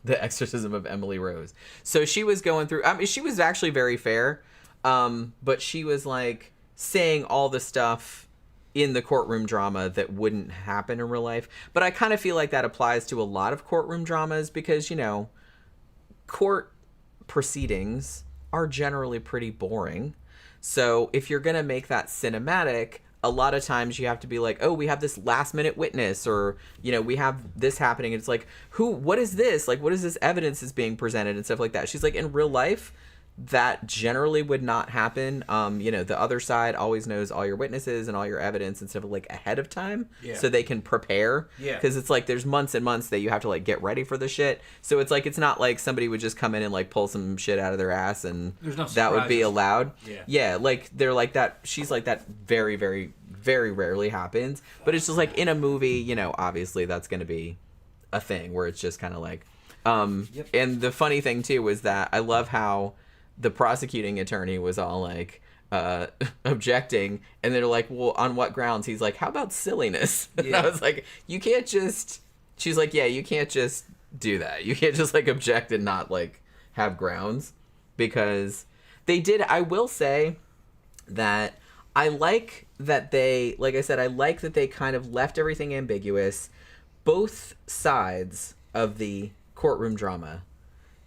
the exorcism of Emily Rose. So she was going through, I mean, she was actually very fair. But she was like saying all the stuff in the courtroom drama that wouldn't happen in real life. But I kind of feel like that applies to a lot of courtroom dramas because, you know, court proceedings are generally pretty boring. So if you're going to make that cinematic, a lot of times you have to be like, oh, we have this last minute witness, or, you know, we have this happening. It's like, what is this? Like, what is this evidence is being presented and stuff like that? She's like, in real life, that generally would not happen. You know, the other side always knows all your witnesses and all your evidence and stuff like ahead of time, so they can prepare. Yeah. Because it's like there's months and months that you have to like get ready for the shit. So it's like it's not like somebody would just come in and like pull some shit out of their ass and that would be allowed. Yeah. Yeah, like they're like that. She's like that. Very, very, very rarely happens. But it's just like in a movie, you know, obviously that's going to be a thing where it's just kind of like. And the funny thing too was that I love how the prosecuting attorney was all like objecting, and they're like, well, on what grounds? He's like, how about silliness? And I was like, you can't just, she's like, yeah, you can't just do that. You can't just like object and not like have grounds, because they did. I will say that I like that they, like I said, I like that they kind of left everything ambiguous. Both sides of the courtroom drama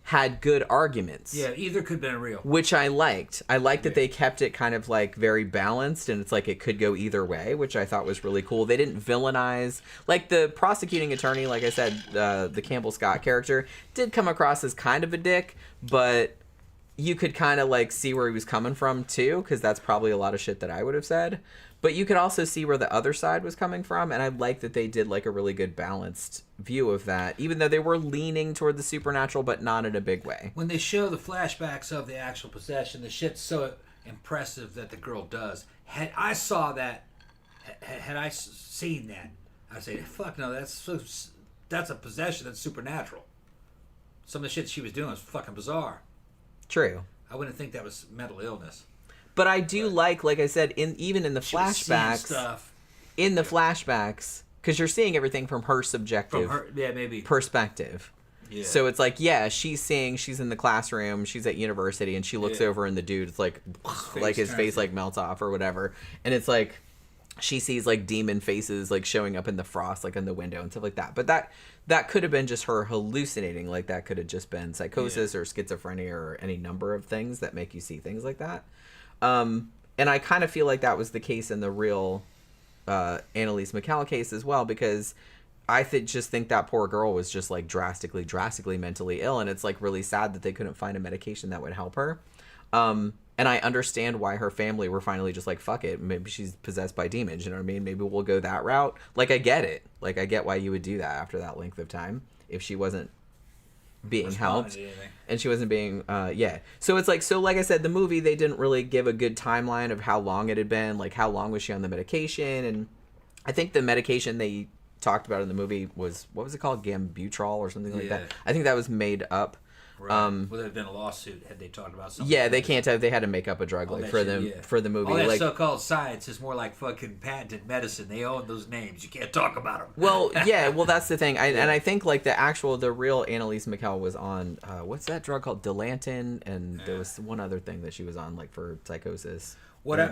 had good arguments. Yeah, either could have been real. Which I liked. I liked that they kept it kind of like very balanced, and it's like it could go either way, which I thought was really cool. They didn't villainize. Like the prosecuting attorney, like I said, the Campbell Scott character did come across as kind of a dick, but you could kind of like see where he was coming from too, because that's probably a lot of shit that I would have said. But you could also see where the other side was coming from, and I like that they did like a really good balanced view of that, even though they were leaning toward the supernatural, but not in a big way. When they show the flashbacks of the actual possession, the shit's so impressive that the girl does. Had I saw that, had I seen that, I'd say, fuck no, that's a possession that's supernatural. Some of the shit she was doing was fucking bizarre. True. I wouldn't think that was mental illness. But I do like I said, even in the flashbacks, because you're seeing everything from her subjective perspective. Yeah. So it's like, yeah, she's in the classroom, she's at university, and she looks over, and the dude's like his face like melts off or whatever, and it's like she sees like demon faces like showing up in the frost like in the window and stuff like that. But that could have been just her hallucinating. Like that could have just been psychosis or schizophrenia or any number of things that make you see things like that. And I kind of feel like that was the case in the real Anneliese Michel case as well, because I just think that poor girl was just like drastically mentally ill, and it's like really sad that they couldn't find a medication that would help her. And I understand why her family were finally just like, fuck it, maybe she's possessed by demons, you know what I mean? Maybe we'll go that route. Like, I get it. Like, I get why you would do that after that length of time if she wasn't being helped and she wasn't being so it's like, so like I said, the movie, they didn't really give a good timeline of how long it had been, like how long was she on the medication. And I think the medication they talked about in the movie was, what was it called, Gambutrol or something like that. I think that was made up. Right. Would there have been a lawsuit had they talked about something? Yeah, they can't have. They had to make up a drug for the movie. All that like, so-called science is more like fucking patented medicine. They own those names. You can't talk about them. Well, yeah. Well, that's the thing. And I think like the real Anneliese Michel was on what's that drug called, Dilantin, and there was one other thing that she was on like for psychosis. What you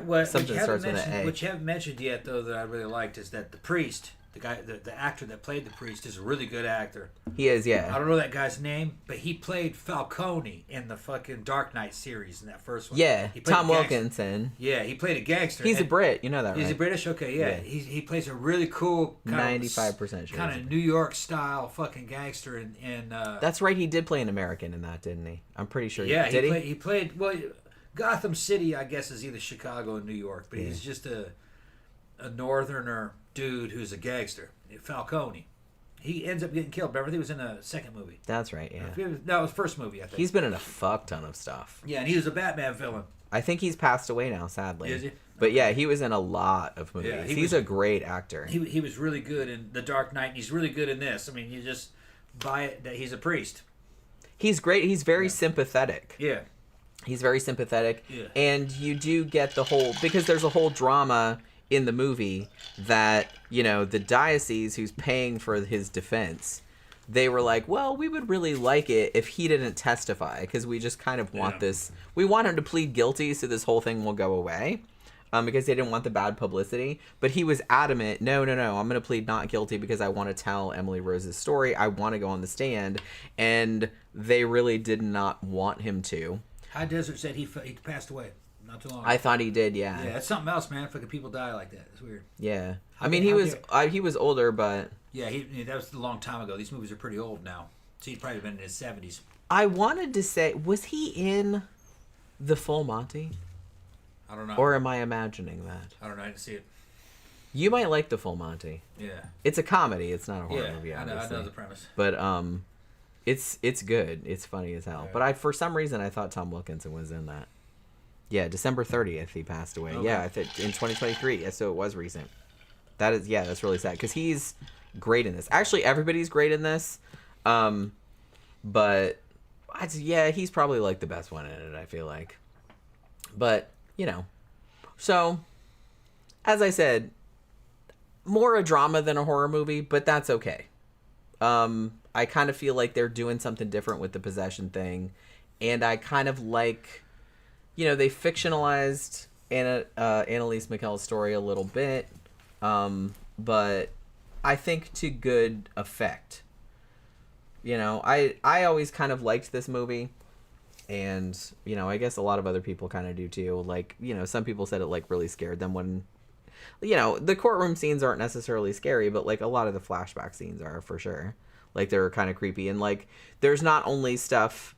haven't mentioned yet though that I really liked is that the priest. The guy, the actor that played the priest, is a really good actor. He is, yeah. I don't know that guy's name, but he played Falcone in the fucking Dark Knight series in that first one. Yeah, Tom Wilkinson. Yeah, he played a gangster. He's a Brit, you know that, right? He's a British, okay, yeah. He plays a really cool 95% kind of New York style fucking gangster. And that's right, he did play an American in that, didn't he? I'm pretty sure. Yeah, he played. Well, Gotham City, I guess, is either Chicago or New York, but he's just a northerner dude who's a gangster, Falcone. He ends up getting killed. Remember, he was in a second movie. That's right, yeah. No, it was first movie, I think. He's been in a fuck ton of stuff. Yeah, and he was a Batman villain. I think he's passed away now, sadly. Is he? But yeah, he was in a lot of movies. Yeah, he's a great actor. He was really good in The Dark Knight, and he's really good in this. I mean, you just buy it that he's a priest. He's great. He's very sympathetic. Yeah. He's very sympathetic. Yeah. And you do get the whole, because there's a whole drama in the movie that, you know, the diocese who's paying for his defense, they were like, well, we would really like it if he didn't testify, because we just kind of want this, we want him to plead guilty so this whole thing will go away, because they didn't want the bad publicity. But he was adamant, no, I'm going to plead not guilty because I want to tell Emily Rose's story. I want to go on the stand. And they really did not want him to. High Desert said he passed away not too long ago. I thought he did, yeah. Yeah, that's something else, man. Fucking people die like that. It's weird. Yeah. I mean, he was older, but... Yeah, that was a long time ago. These movies are pretty old now. So he'd probably been in his 70s. I wanted to say, was he in The Full Monty? I don't know. Or am I imagining that? I don't know. I didn't see it. You might like The Full Monty. Yeah. It's a comedy. It's not a horror movie, obviously. I know the premise. But it's good. It's funny as hell. Yeah. But for some reason I thought Tom Wilkinson was in that. Yeah, December 30th he passed away. Okay. Yeah, I think in 2023. Yeah, so it was recent. That's really sad because he's great in this. Actually, everybody's great in this. But he's probably like the best one in it, I feel like. But, so as I said, more a drama than a horror movie, but that's okay. I kind of feel like they're doing something different with the possession thing, and I kind of like, they fictionalized Anneliese Michel's story a little bit, but I think to good effect. I always kind of liked this movie, and I guess a lot of other people kind of do too. Like, some people said it like really scared them when. The courtroom scenes aren't necessarily scary, but like a lot of the flashback scenes are for sure. Like they're kind of creepy, and like there's not only stuff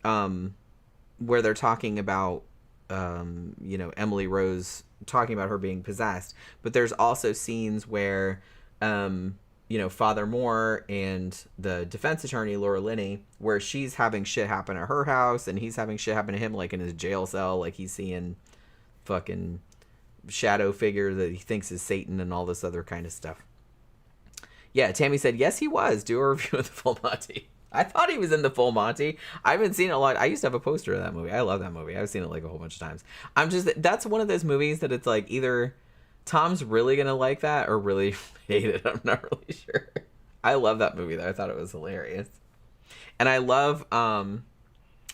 where they're talking about Emily Rose talking about her being possessed, but there's also scenes where Father Moore and the defense attorney Laura Linney, where she's having shit happen at her house and he's having shit happen to him, like in his jail cell, like he's seeing fucking shadow figure that he thinks is Satan and all this other kind of stuff. Yeah, Tammy said, yes, he was. Do a review of The Full Monty. I thought he was in The Full Monty. I haven't seen it a lot. I used to have a poster of that movie. I love that movie. I've seen it like a whole bunch of times. That's one of those movies that it's like either Tom's really going to like that or really hate it. I'm not really sure. I love that movie though. I thought it was hilarious. And I love,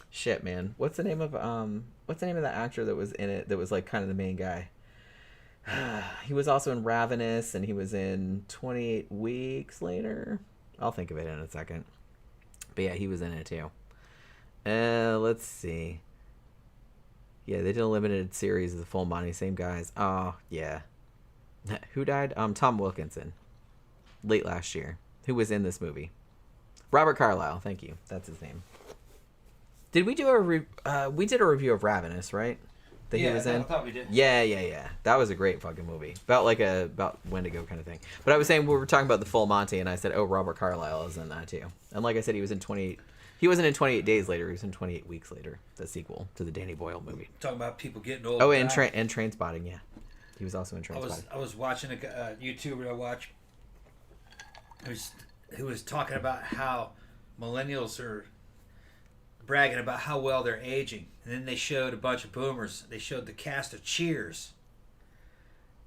shit, man. What's the name of the actor that was in it that was like kind of the main guy? He was also in Ravenous, and he was in 28 Weeks Later. I'll think of it in a second. But yeah, he was in it too. Let's see. Yeah, they did a limited series of The Full Monty. Same guys. Oh, yeah. Who died? Tom Wilkinson. Late last year. Who was in this movie? Robert Carlyle. Thank you. That's his name. Did we do we did a review of Ravenous, right? That he was in? I thought we did. Yeah. That was a great fucking movie. About Wendigo kind of thing. But I was saying we were talking about The Full Monty, and I said, oh, Robert Carlyle is in that too. And like I said, he was in 28. He wasn't in 28 Days Later. He was in 28 Weeks Later, the sequel to the Danny Boyle movie. Talking about people getting old. Oh, and Trainspotting, yeah. He was also in Trainspotting. I was watching a YouTuber I watch who was talking about how millennials are bragging about how well they're aging. And then they showed a bunch of boomers. They showed the cast of Cheers.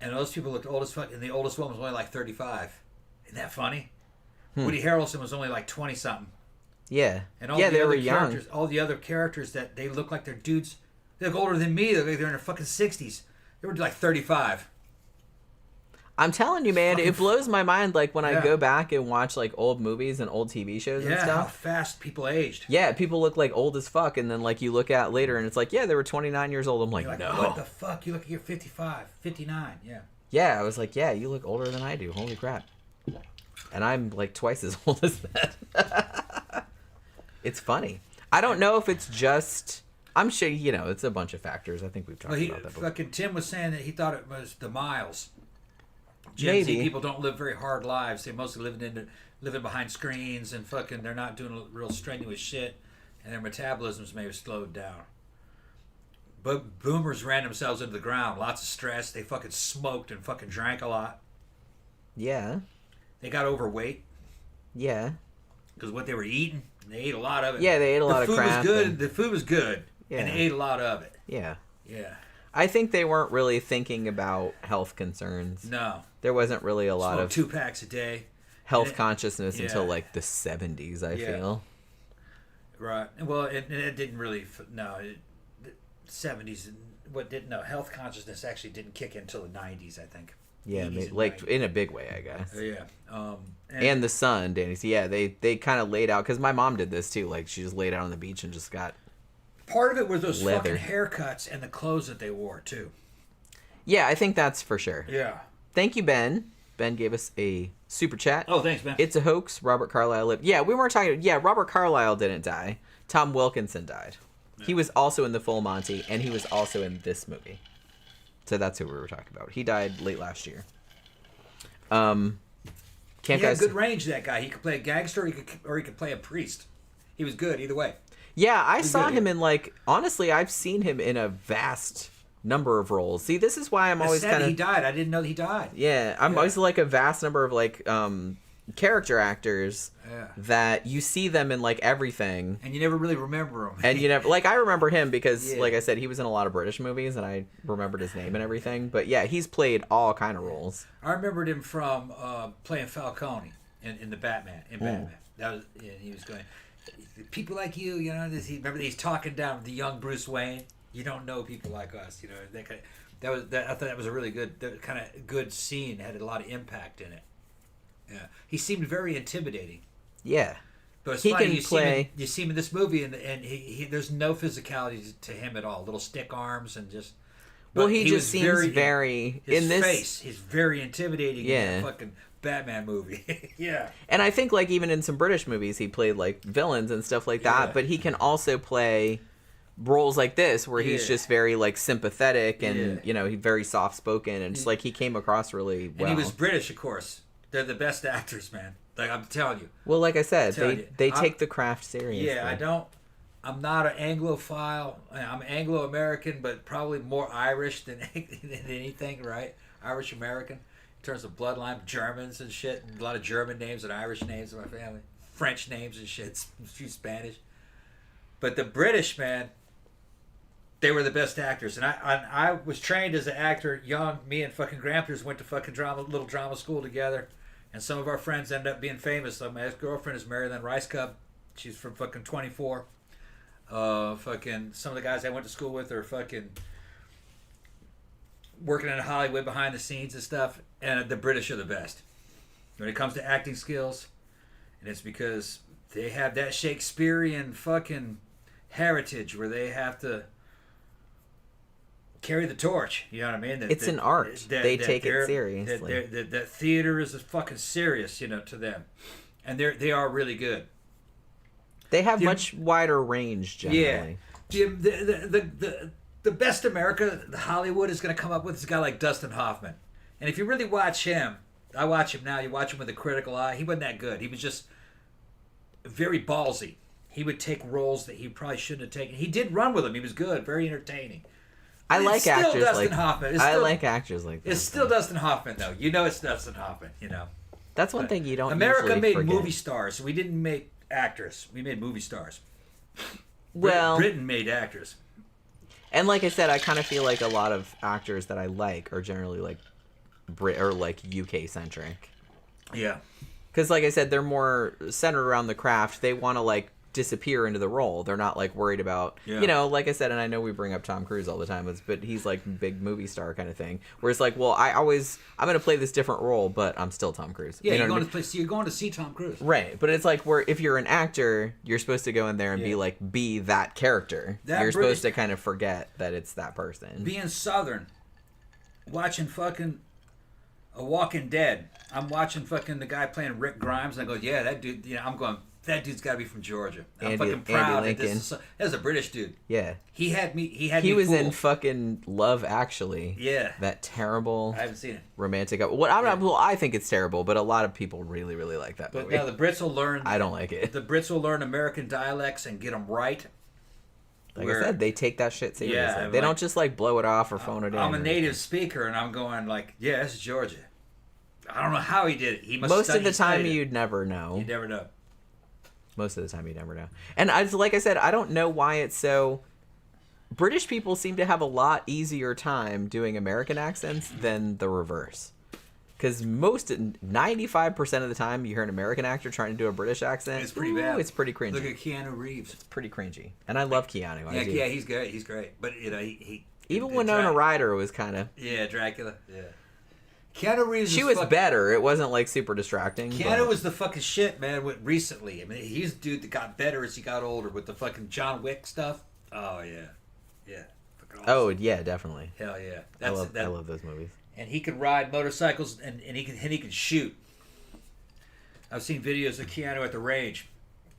And those people looked old as fuck. And the oldest one was only like 35. Isn't that funny? Woody Harrelson was only like 20-something. Yeah. And all they were young. All the other characters that they look like they're dudes. They look older than me. They look like they're in their fucking 60s. They were like 35. I'm telling you, man, it blows my mind. Like when I go back and watch like old movies and old TV shows and stuff. Yeah, how fast people aged. Yeah, people look like old as fuck, and then like you look at later and it's like, yeah, they were 29 years old. I'm like, no. What the fuck? You look like you're 55, 59. Yeah. Yeah, I was like, yeah, you look older than I do. Holy crap. And I'm like twice as old as that. It's funny. I don't know if it's just. I'm sure it's a bunch of factors. I think we've talked about that before. Fucking Tim was saying that he thought it was the miles. Gen Z people don't live very hard lives. They mostly living behind screens and fucking. They're not doing real strenuous shit, and their metabolisms may have slowed down. But boomers ran themselves into the ground. Lots of stress. They fucking smoked and fucking drank a lot. Yeah. They got overweight. Yeah. Because what they were eating, they ate a lot of it. Yeah, they ate a lot of crap. The food was good. Yeah. And they ate a lot of it. Yeah. Yeah. I think they weren't really thinking about health concerns. No. There wasn't really a lot of 2 packs a day. Health consciousness until like the 70s, I feel. Right. Well, it didn't really. No. 70s. Health consciousness actually didn't kick in until the 90s, I think. Yeah, like in a big way, I guess. Yeah. And the sun, Danny. So yeah, they kind of laid out, because my mom did this too. Like she just laid out on the beach and just got Part of it was those leather. fucking haircuts and the clothes that they wore too. Yeah, I think that's for sure. Yeah. Thank you, Ben. Ben gave us a super chat. Oh, thanks, Ben. It's a hoax. Robert Carlyle lived. Yeah, we weren't talking. Yeah, Robert Carlyle didn't die. Tom Wilkinson died. Yeah. He was also in the Full Monty, and he was also in this movie. So that's who we were talking about. He died late last year. He had good range, that guy. He could play a gangster, or he could play a priest. He was good either way. Yeah, I saw him in, like, honestly, I've seen him in a vast number of roles. See, this is why I'm always kind of... He died. I didn't know he died. Yeah, I'm always like a vast number of, like, character actors that you see them in, like, everything. And you never really remember them. And you never... Like, I remember him because, like I said, he was in a lot of British movies, and I remembered his name and everything. But, yeah, he's played all kind of roles. I remembered him from playing Falcone in the Batman. Batman. That was... And he was going... People like you, you know, remember he's talking down the young Bruce Wayne. You don't know people like us, you know. I thought that was a really good, kind of good scene. Had a lot of impact in it. Yeah, he seemed very intimidating. Yeah, but it's funny. You see him in this movie, and he there's no physicality to him at all. Little stick arms and just. Well, he just seems very in this face. He's very intimidating. Yeah, in that fucking Batman movie. Yeah. And I think, like, even in some British movies, he played, like, villains and stuff like that. But he can also play roles like this where he's just very, like, sympathetic and, you know, he's very soft-spoken. And just, like, he came across really well. And he was British, of course. They're the best actors, man. Like, I'm telling you. Well, like I said, they take the craft seriously. Yeah, I'm not an Anglophile. I'm Anglo-American, but probably more Irish than anything, right? Irish-American. In terms of bloodline, Germans and shit, and a lot of German names and Irish names in my family, French names and shit, a few Spanish. But the British, man, they were the best actors. And I was trained as an actor young. Me and fucking Gramthars went to fucking little drama school together. And some of our friends ended up being famous. So my ex-girlfriend is Marilyn Rice Cub. She's from fucking 24. Fucking some of the guys I went to school with are fucking working in Hollywood behind the scenes and stuff. And the British are the best when it comes to acting skills. And it's because they have that Shakespearean fucking heritage where they have to carry the torch. You know what I mean? It's an art. They take it seriously. That theater is fucking serious, you know, to them. And they are really good. They have much wider range, generally. Yeah. The best America, Hollywood, is going to come up with is a guy like Dustin Hoffman. And if you really watch him, I watch him now, you watch him with a critical eye, he wasn't that good. He was just very ballsy. He would take roles that he probably shouldn't have taken. He did run with them. He was good, very entertaining. I like actors like Hoffman. I like actors like that. It's still Dustin Hoffman, though. You know it's Dustin Hoffman, you know. That's one thing you don't America made forget. Movie stars. We didn't make actors. We made movie stars. Well, Britain made actors. And like I said, I kind of feel like a lot of actors that I like are generally like Brit or like UK centric. Yeah. Because like I said, they're more centered around the craft. They want to like disappear into the role. They're not like worried about, you know, like I said, and I know we bring up Tom Cruise all the time, but he's like big movie star kind of thing. Whereas like, well, I'm going to play this different role, but I'm still Tom Cruise. Yeah, you're going to see Tom Cruise. Right. But it's like where if you're an actor, you're supposed to go in there and be that character. You're supposed to kind of forget that it's that person. Being Southern, watching fucking A Walking Dead. I'm watching fucking the guy playing Rick Grimes, and I go, yeah, that dude, you know, I'm going, that dude's got to be from Georgia. I'm fucking proud that this is a British dude. Yeah. He was in fucking Love Actually. Yeah. That terrible. I haven't seen it. Romantic. I think it's terrible, but a lot of people really, really like that movie. But now the Brits will learn. I don't like it. The Brits will learn American dialects and get them right. Like I said, they take that shit seriously. Yeah, they don't just like blow it off or phone it in. I'm a native speaker, and I'm going like, yeah, this is Georgia. I don't know how he did it. He must. Most of the time, you'd never know. You'd never know. Most of the time, you never know. And like I said, I don't know why it's so... British people seem to have a lot easier time doing American accents than the reverse. Because 95% of the time you hear an American actor trying to do a British accent, it's pretty bad. It's pretty cringy. Look at Keanu Reeves. It's pretty cringy. And I love Keanu. Yeah, he's great. He's great. But, you know, he even Winona Ryder was kind of... Yeah, Dracula. Yeah. Keanu Reeves. She was better. It wasn't like super distracting. Keanu was the fucking shit, man. Recently, I mean, he's the dude that got better as he got older with the fucking John Wick stuff. Oh yeah, yeah. Fucking awesome. Oh yeah, definitely. Hell yeah. I love those movies. And he can ride motorcycles, and he can shoot. I've seen videos of Keanu at the range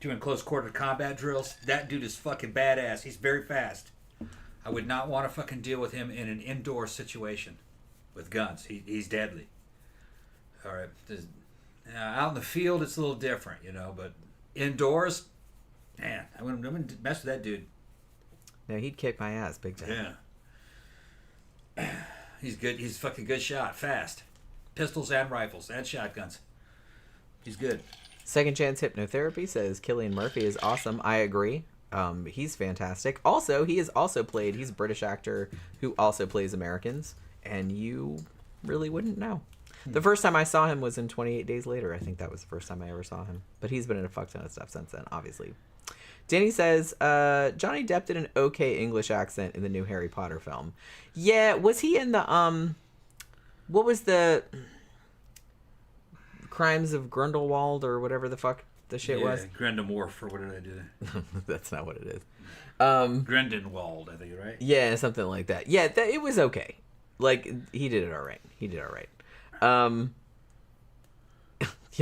doing close quarter combat drills. That dude is fucking badass. He's very fast. I would not want to fucking deal with him in an indoor situation with guns. He's deadly. All right. Out in the field, it's a little different, but indoors, man, I wouldn't mess with that dude. No, he'd kick my ass big time. Yeah. He's good. He's a fucking good shot. Fast. Pistols and rifles and shotguns. He's good. Second Chance Hypnotherapy says Cillian Murphy is awesome. I agree. He's fantastic. Also, he's a British actor who also plays Americans, and you really wouldn't know. The first time I saw him was in 28 Days Later. I think that was the first time I ever saw him. But he's been in a fuck ton of stuff since then, obviously. Danny says, Johnny Depp did an okay English accent in the new Harry Potter film. Yeah, was he in the, what was the Crimes of Grindelwald or whatever the fuck the shit was? Grindelwald, or what did I do? That's not what it is. Grindelwald, I think, right? Yeah, something like that. Yeah, it was okay. Like, he did it all right. You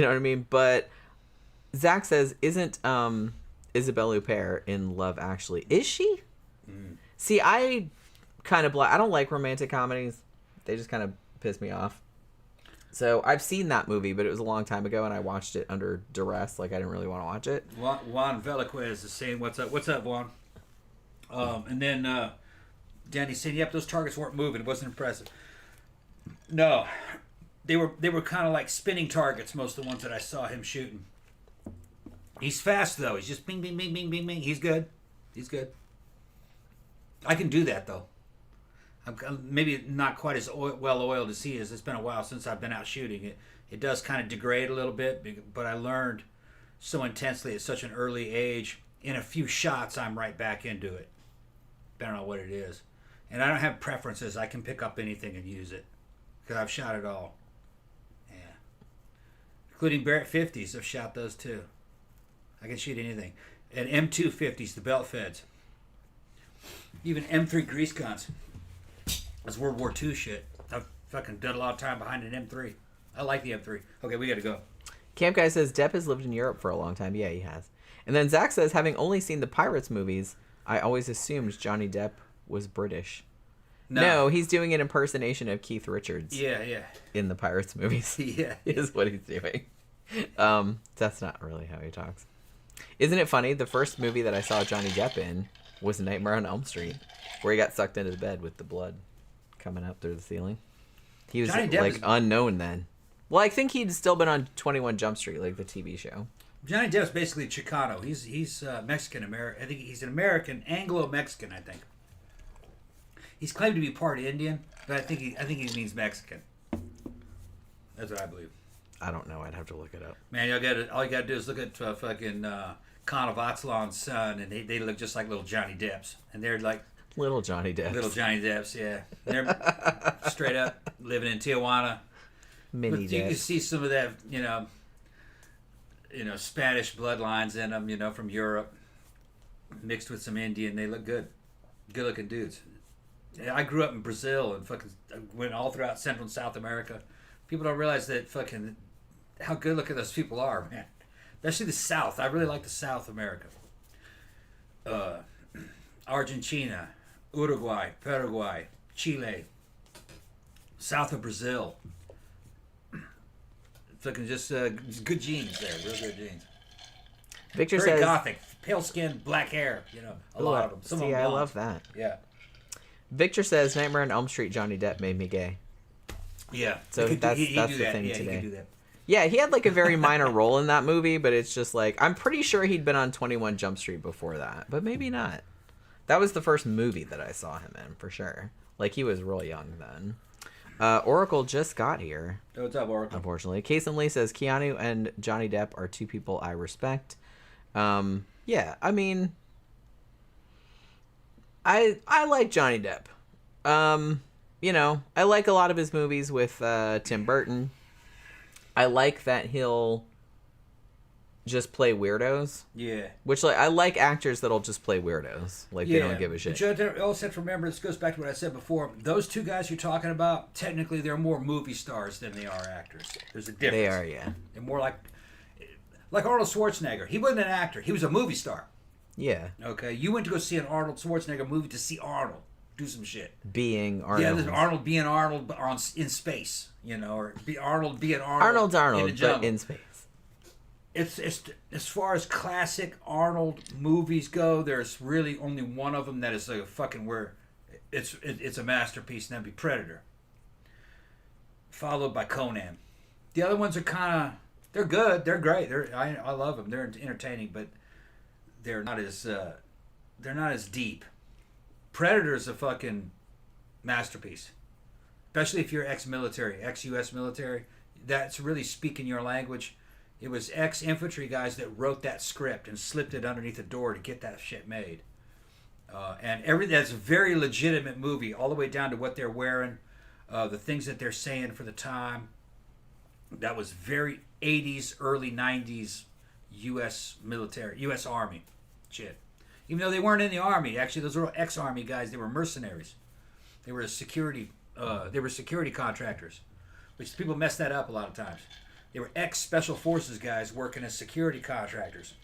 know what I mean? But Zach says, isn't Isabelle Huppert in Love Actually? Is she? See, I don't like romantic comedies. They just kind of piss me off. So I've seen that movie, but it was a long time ago, and I watched it under duress. Like, I didn't really want to watch it. Juan Velasquez is saying, what's up, Juan? And then Danny's saying, yep, those targets weren't moving. It wasn't impressive. No, they were kind of like spinning targets, most of the ones that I saw him shooting. He's fast, though. He's just bing, bing, bing, bing, bing, bing. He's good. I can do that, though. I'm maybe not quite as well-oiled as he is. It's been a while since I've been out shooting. It does kind of degrade a little bit, but I learned so intensely at such an early age. In a few shots, I'm right back into it. Depending on what it is. And I don't have preferences. I can pick up anything and use it. Because I've shot it all. Yeah. Including Barrett 50s. I've shot those too. I can shoot anything. And M250s, the belt feds. Even M3 grease guns. That's World War II shit. I've fucking done a lot of time behind an M3. I like the M3. Okay, we gotta go. Camp Guy says Depp has lived in Europe for a long time. Yeah, he has. And then Zach says, having only seen the Pirates movies, I always assumed Johnny Depp was British. No, he's doing an impersonation of Keith Richards. Yeah. In the Pirates movies. Yeah. Is what he's doing. That's not really how he talks. Isn't it funny? The first movie that I saw Johnny Depp in was Nightmare on Elm Street, where he got sucked into the bed with the blood coming up through the ceiling. He was unknown then. Well, I think he'd still been on 21 Jump Street, like the TV show. Johnny Depp's basically Chicano. He's Mexican-American. I think he's an American, Anglo-Mexican, I think. He's claimed to be part Indian, but I think he means Mexican. That's what I believe. I don't know. I'd have to look it up. Man, all you gotta do is look at fucking Khan of Atsalon's son, and they look just like little Johnny Depps. And they're like... Little Johnny Depps. Little Johnny Depps, yeah. They're straight up living in Tijuana. Mini Depps. You can see some of that, Spanish bloodlines in them, from Europe, mixed with some Indian. They look good. Good-looking dudes. I grew up in Brazil and fucking went all throughout Central and South America. People don't realize that fucking how good-looking those people are, man. Especially the South. I really like the South America. Argentina, Uruguay, Paraguay, Chile, south of Brazil. Fucking just good genes there, real good genes. Victor Very says gothic, pale skin, black hair. A lot of them. Some of them I love that. Yeah. Victor says Nightmare on Elm Street Johnny Depp made me gay. Yeah. So that's the thing yeah, today. He could do that. Yeah, he had like a very minor role in that movie, but it's just like I'm pretty sure he'd been on 21 Jump Street before that, but maybe not. That was the first movie that I saw him in for sure. Like he was real young then. Oracle just got here. Oh, what's up, Oracle? Unfortunately, Case and Lee says Keanu and Johnny Depp are two people I respect. Yeah, I mean, I like Johnny Depp. I like a lot of his movies with Tim Burton. I like that he'll just play weirdos. Yeah. Which, like, I like actors that'll just play weirdos. Like, they don't give a shit. But you also have to remember, this goes back to what I said before. Those two guys you're talking about, technically, they're more movie stars than they are actors. There's a difference. They are, yeah. They're more like Arnold Schwarzenegger. He wasn't an actor. He was a movie star. Yeah. Okay? You went to go see an Arnold Schwarzenegger movie to see Arnold do some shit. Being Arnold. Yeah, Arnold being Arnold but in space, you know, or Arnold being Arnold. Arnold's Arnold, in the jungle. but in space. It's as far as classic Arnold movies go, there's really only one of them that is like a fucking where it's a masterpiece, and that'd be Predator. Followed by Conan. The other ones are kind of, they're good, they're great, I love them, they're entertaining, but they're not as deep. Predator's a fucking masterpiece, especially if you're ex-military, ex-U.S. military. That's really speaking your language. It was ex-infantry guys that wrote that script and slipped it underneath the door to get that shit made. And that's a very legitimate movie, all the way down to what they're wearing, the things that they're saying for the time. That was very 80s, early 90s U.S. military, U.S. Army shit. Even though they weren't in the Army, actually, those were ex-Army guys. They were mercenaries. They were security contractors, which people mess that up a lot of times. They were ex-special forces guys working as security contractors.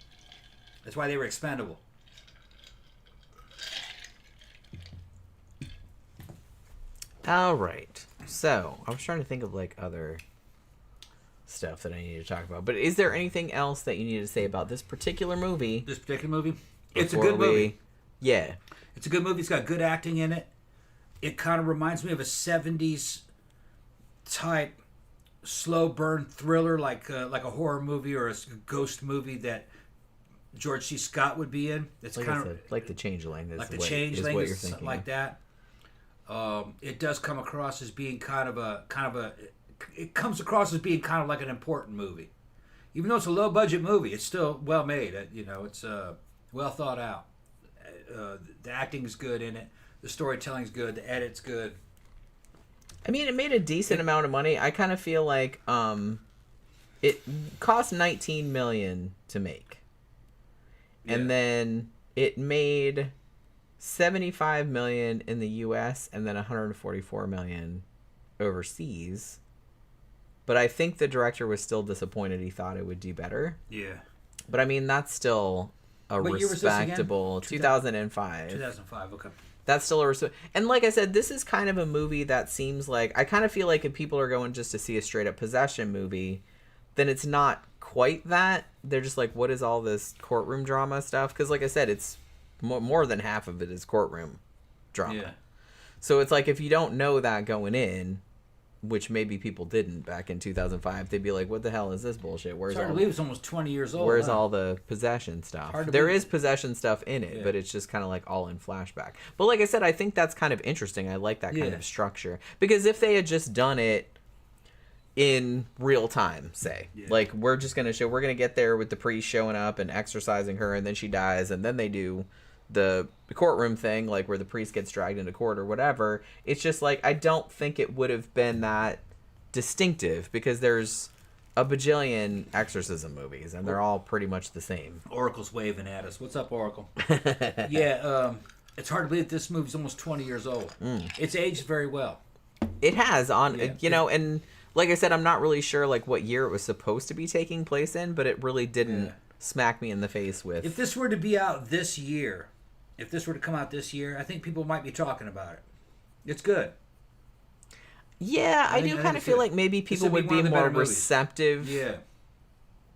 That's why they were expendable. All right. So, I was trying to think of, like, other stuff that I need to talk about. But is there anything else that you need to say about this particular movie? This particular movie? It's a good movie. Yeah. It's a good movie. It's got good acting in it. It kind of reminds me of a 70s type slow burn thriller, like a horror movie or a ghost movie that George C. Scott would be in. It's like kind of like The Changeling. Like The Changeling, is something like that. It does come across as being kind of a. It comes across as being kind of like an important movie, even though it's a low budget movie. It's still well made. It's well thought out. The acting's good in it. The storytelling's good. The edit's good. I mean, it made a decent amount of money. I kind of feel like it cost $19 million to make, and then it made $75 million in the U.S. and then $144 million overseas. But I think the director was still disappointed. He thought it would do better. Yeah. But I mean, that's still a respectable 2005. 2005. Okay. That's still a and like I said, this is kind of a movie that seems like, I kind of feel like if people are going just to see a straight up possession movie, then it's not quite that. They're just like, what is all this courtroom drama stuff? Because like I said, it's more than half of it is courtroom drama. Yeah. So it's like, if you don't know that going in, which maybe people didn't back in 2005, they'd be like, what the hell is this bullshit? It's hard to believe it's almost 20 years old. Where's all the possession stuff? There is possession stuff in it, but it's just kind of like all in flashback. But like I said, I think that's kind of interesting. I like that kind of structure. Because if they had just done it in real time, say, like, we're going to get there with the priest showing up and exorcising her, and then she dies, and then they do the courtroom thing, like where the priest gets dragged into court or whatever. It's just like, I don't think it would have been that distinctive, because there's a bajillion exorcism movies and they're all pretty much the same. Oracle's waving at us. What's up, Oracle? Yeah, it's hard to believe this movie's almost 20 years old. It's aged very well. It has, and like I said, I'm not really sure like what year it was supposed to be taking place in, but it really didn't smack me in the face with. If this were to be out this year, if this were to come out this year, I think people might be talking about it. It's good. Yeah, I do kind of feel like maybe people would be more receptive. Yeah.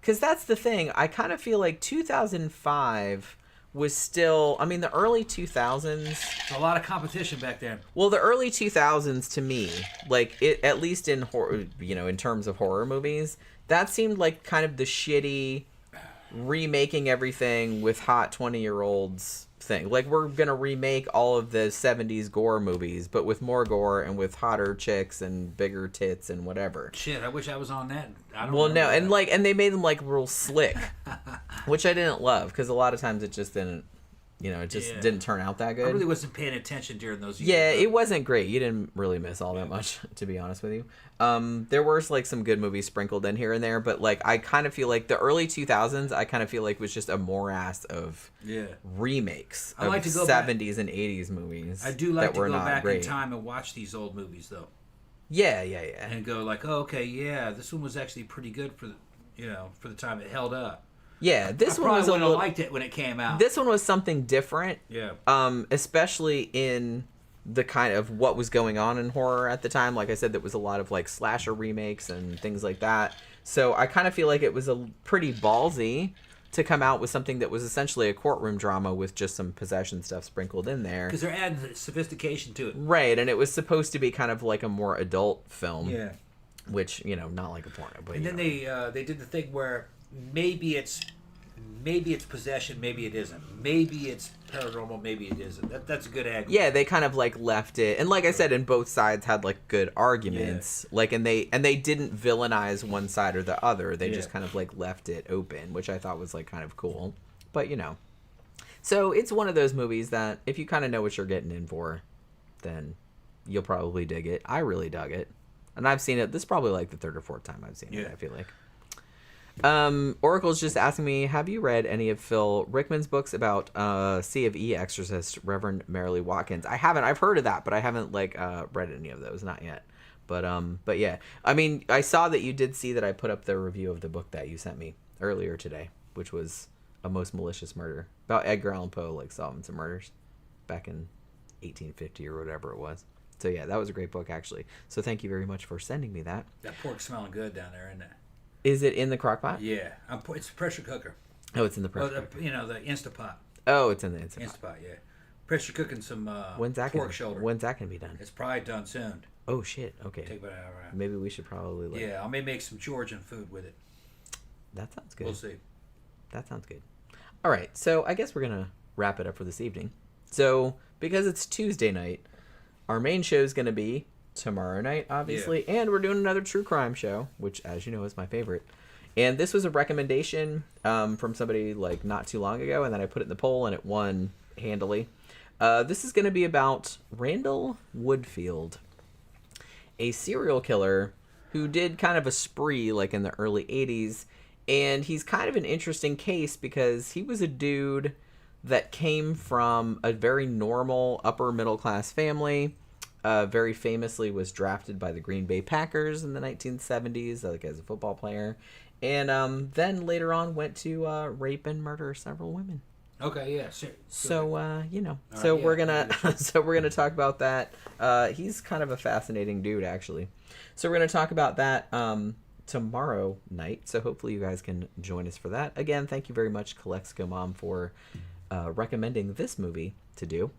Because that's the thing. I kind of feel like 2005 was still, I mean, the early 2000s. A lot of competition back then. Well, the early 2000s to me, like, at least in horror, in terms of horror movies, that seemed like kind of the shitty remaking everything with hot 20-year-olds thing. Like, we're gonna remake all of the 70s gore movies, but with more gore and with hotter chicks and bigger tits and whatever. Shit, I wish I was on that. And they made them like real slick, which I didn't love, because a lot of times it just didn't You know, it just didn't turn out that good. I really wasn't paying attention during those years. Yeah, it wasn't great. You didn't really miss all that much, to be honest with you. There were like some good movies sprinkled in here and there, but like I kind of feel like the early 2000s, I kind of feel like was just a morass of remakes of like to go 70s back. And 80s movies. I do like that to were go not back great. in time and watch these old movies though. Yeah. And go like, oh, okay, yeah, this one was actually pretty good for the time it held up. Yeah, this I one was a probably little. liked it when it came out. This one was something different. Yeah. Especially in the kind of what was going on in horror at the time. Like I said, there was a lot of like slasher remakes and things like that. So I kind of feel like it was a pretty ballsy to come out with something that was essentially a courtroom drama with just some possession stuff sprinkled in there. Because they're adding sophistication to it. Right, and it was supposed to be kind of like a more adult film. Yeah. Which, not like a porno. But, and then they did the thing where maybe it's possession, maybe it isn't. Maybe it's paranormal, maybe it isn't. That's a good angle. Yeah, they kind of like left it, and like I said, and both sides had like good arguments. Yeah. Like, and they didn't villainize one side or the other. They just kind of like left it open, which I thought was like kind of cool. But so it's one of those movies that if you kind of know what you're getting in for, then you'll probably dig it. I really dug it, and I've seen it. This is probably like the third or fourth time I've seen it. I feel like. Oracle's just asking me, have you read any of Phil Rickman's books about C of E exorcist Reverend Marilee Watkins? I haven't. I've heard of that, but I haven't read any of those, not yet. But yeah, I mean, I saw that you did see that I put up the review of the book that you sent me earlier today, which was A Most Malicious Murder, about Edgar Allan Poe solving some murders back in 1850 or whatever it was. So yeah, that was a great book actually. So thank you very much for sending me that. That pork's smelling good down there, isn't it? Is it in the crock pot? Yeah. It's a pressure cooker. Oh, it's in the pressure cooker. The Instapot. Oh, it's in the Instapot. Instapot, yeah. Pressure cooking some pork shoulder. When's that going to be done? It's probably done soon. Oh, shit. Okay. Take about an hour. Maybe we should probably... Yeah, I may make some Georgian food with it. That sounds good. We'll see. That sounds good. All right, so I guess we're going to wrap it up for this evening. So, because it's Tuesday night, our main show is going to be... tomorrow night, obviously, and we're doing another true crime show, which, as you know, is my favorite. And this was a recommendation from somebody like not too long ago, and then I put it in the poll, and it won handily. This is going to be about Randall Woodfield, a serial killer who did kind of a spree like in the early 80s, and he's kind of an interesting case because he was a dude that came from a very normal upper middle class family. Very famously was drafted by the Green Bay Packers in the 1970s, like as a football player, and then later on went to rape and murder several women. Okay, yeah. Sure. So we're gonna talk about that. He's kind of a fascinating dude, actually. So we're gonna talk about that tomorrow night. So hopefully you guys can join us for that. Again, thank you very much, Calexico Mom, for recommending this movie to do.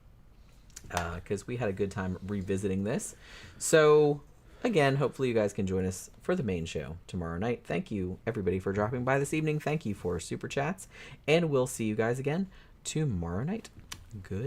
Because we had a good time revisiting this. So, again, hopefully you guys can join us for the main show tomorrow night. Thank you, everybody, for dropping by this evening. Thank you for Super Chats. And we'll see you guys again tomorrow night. Good.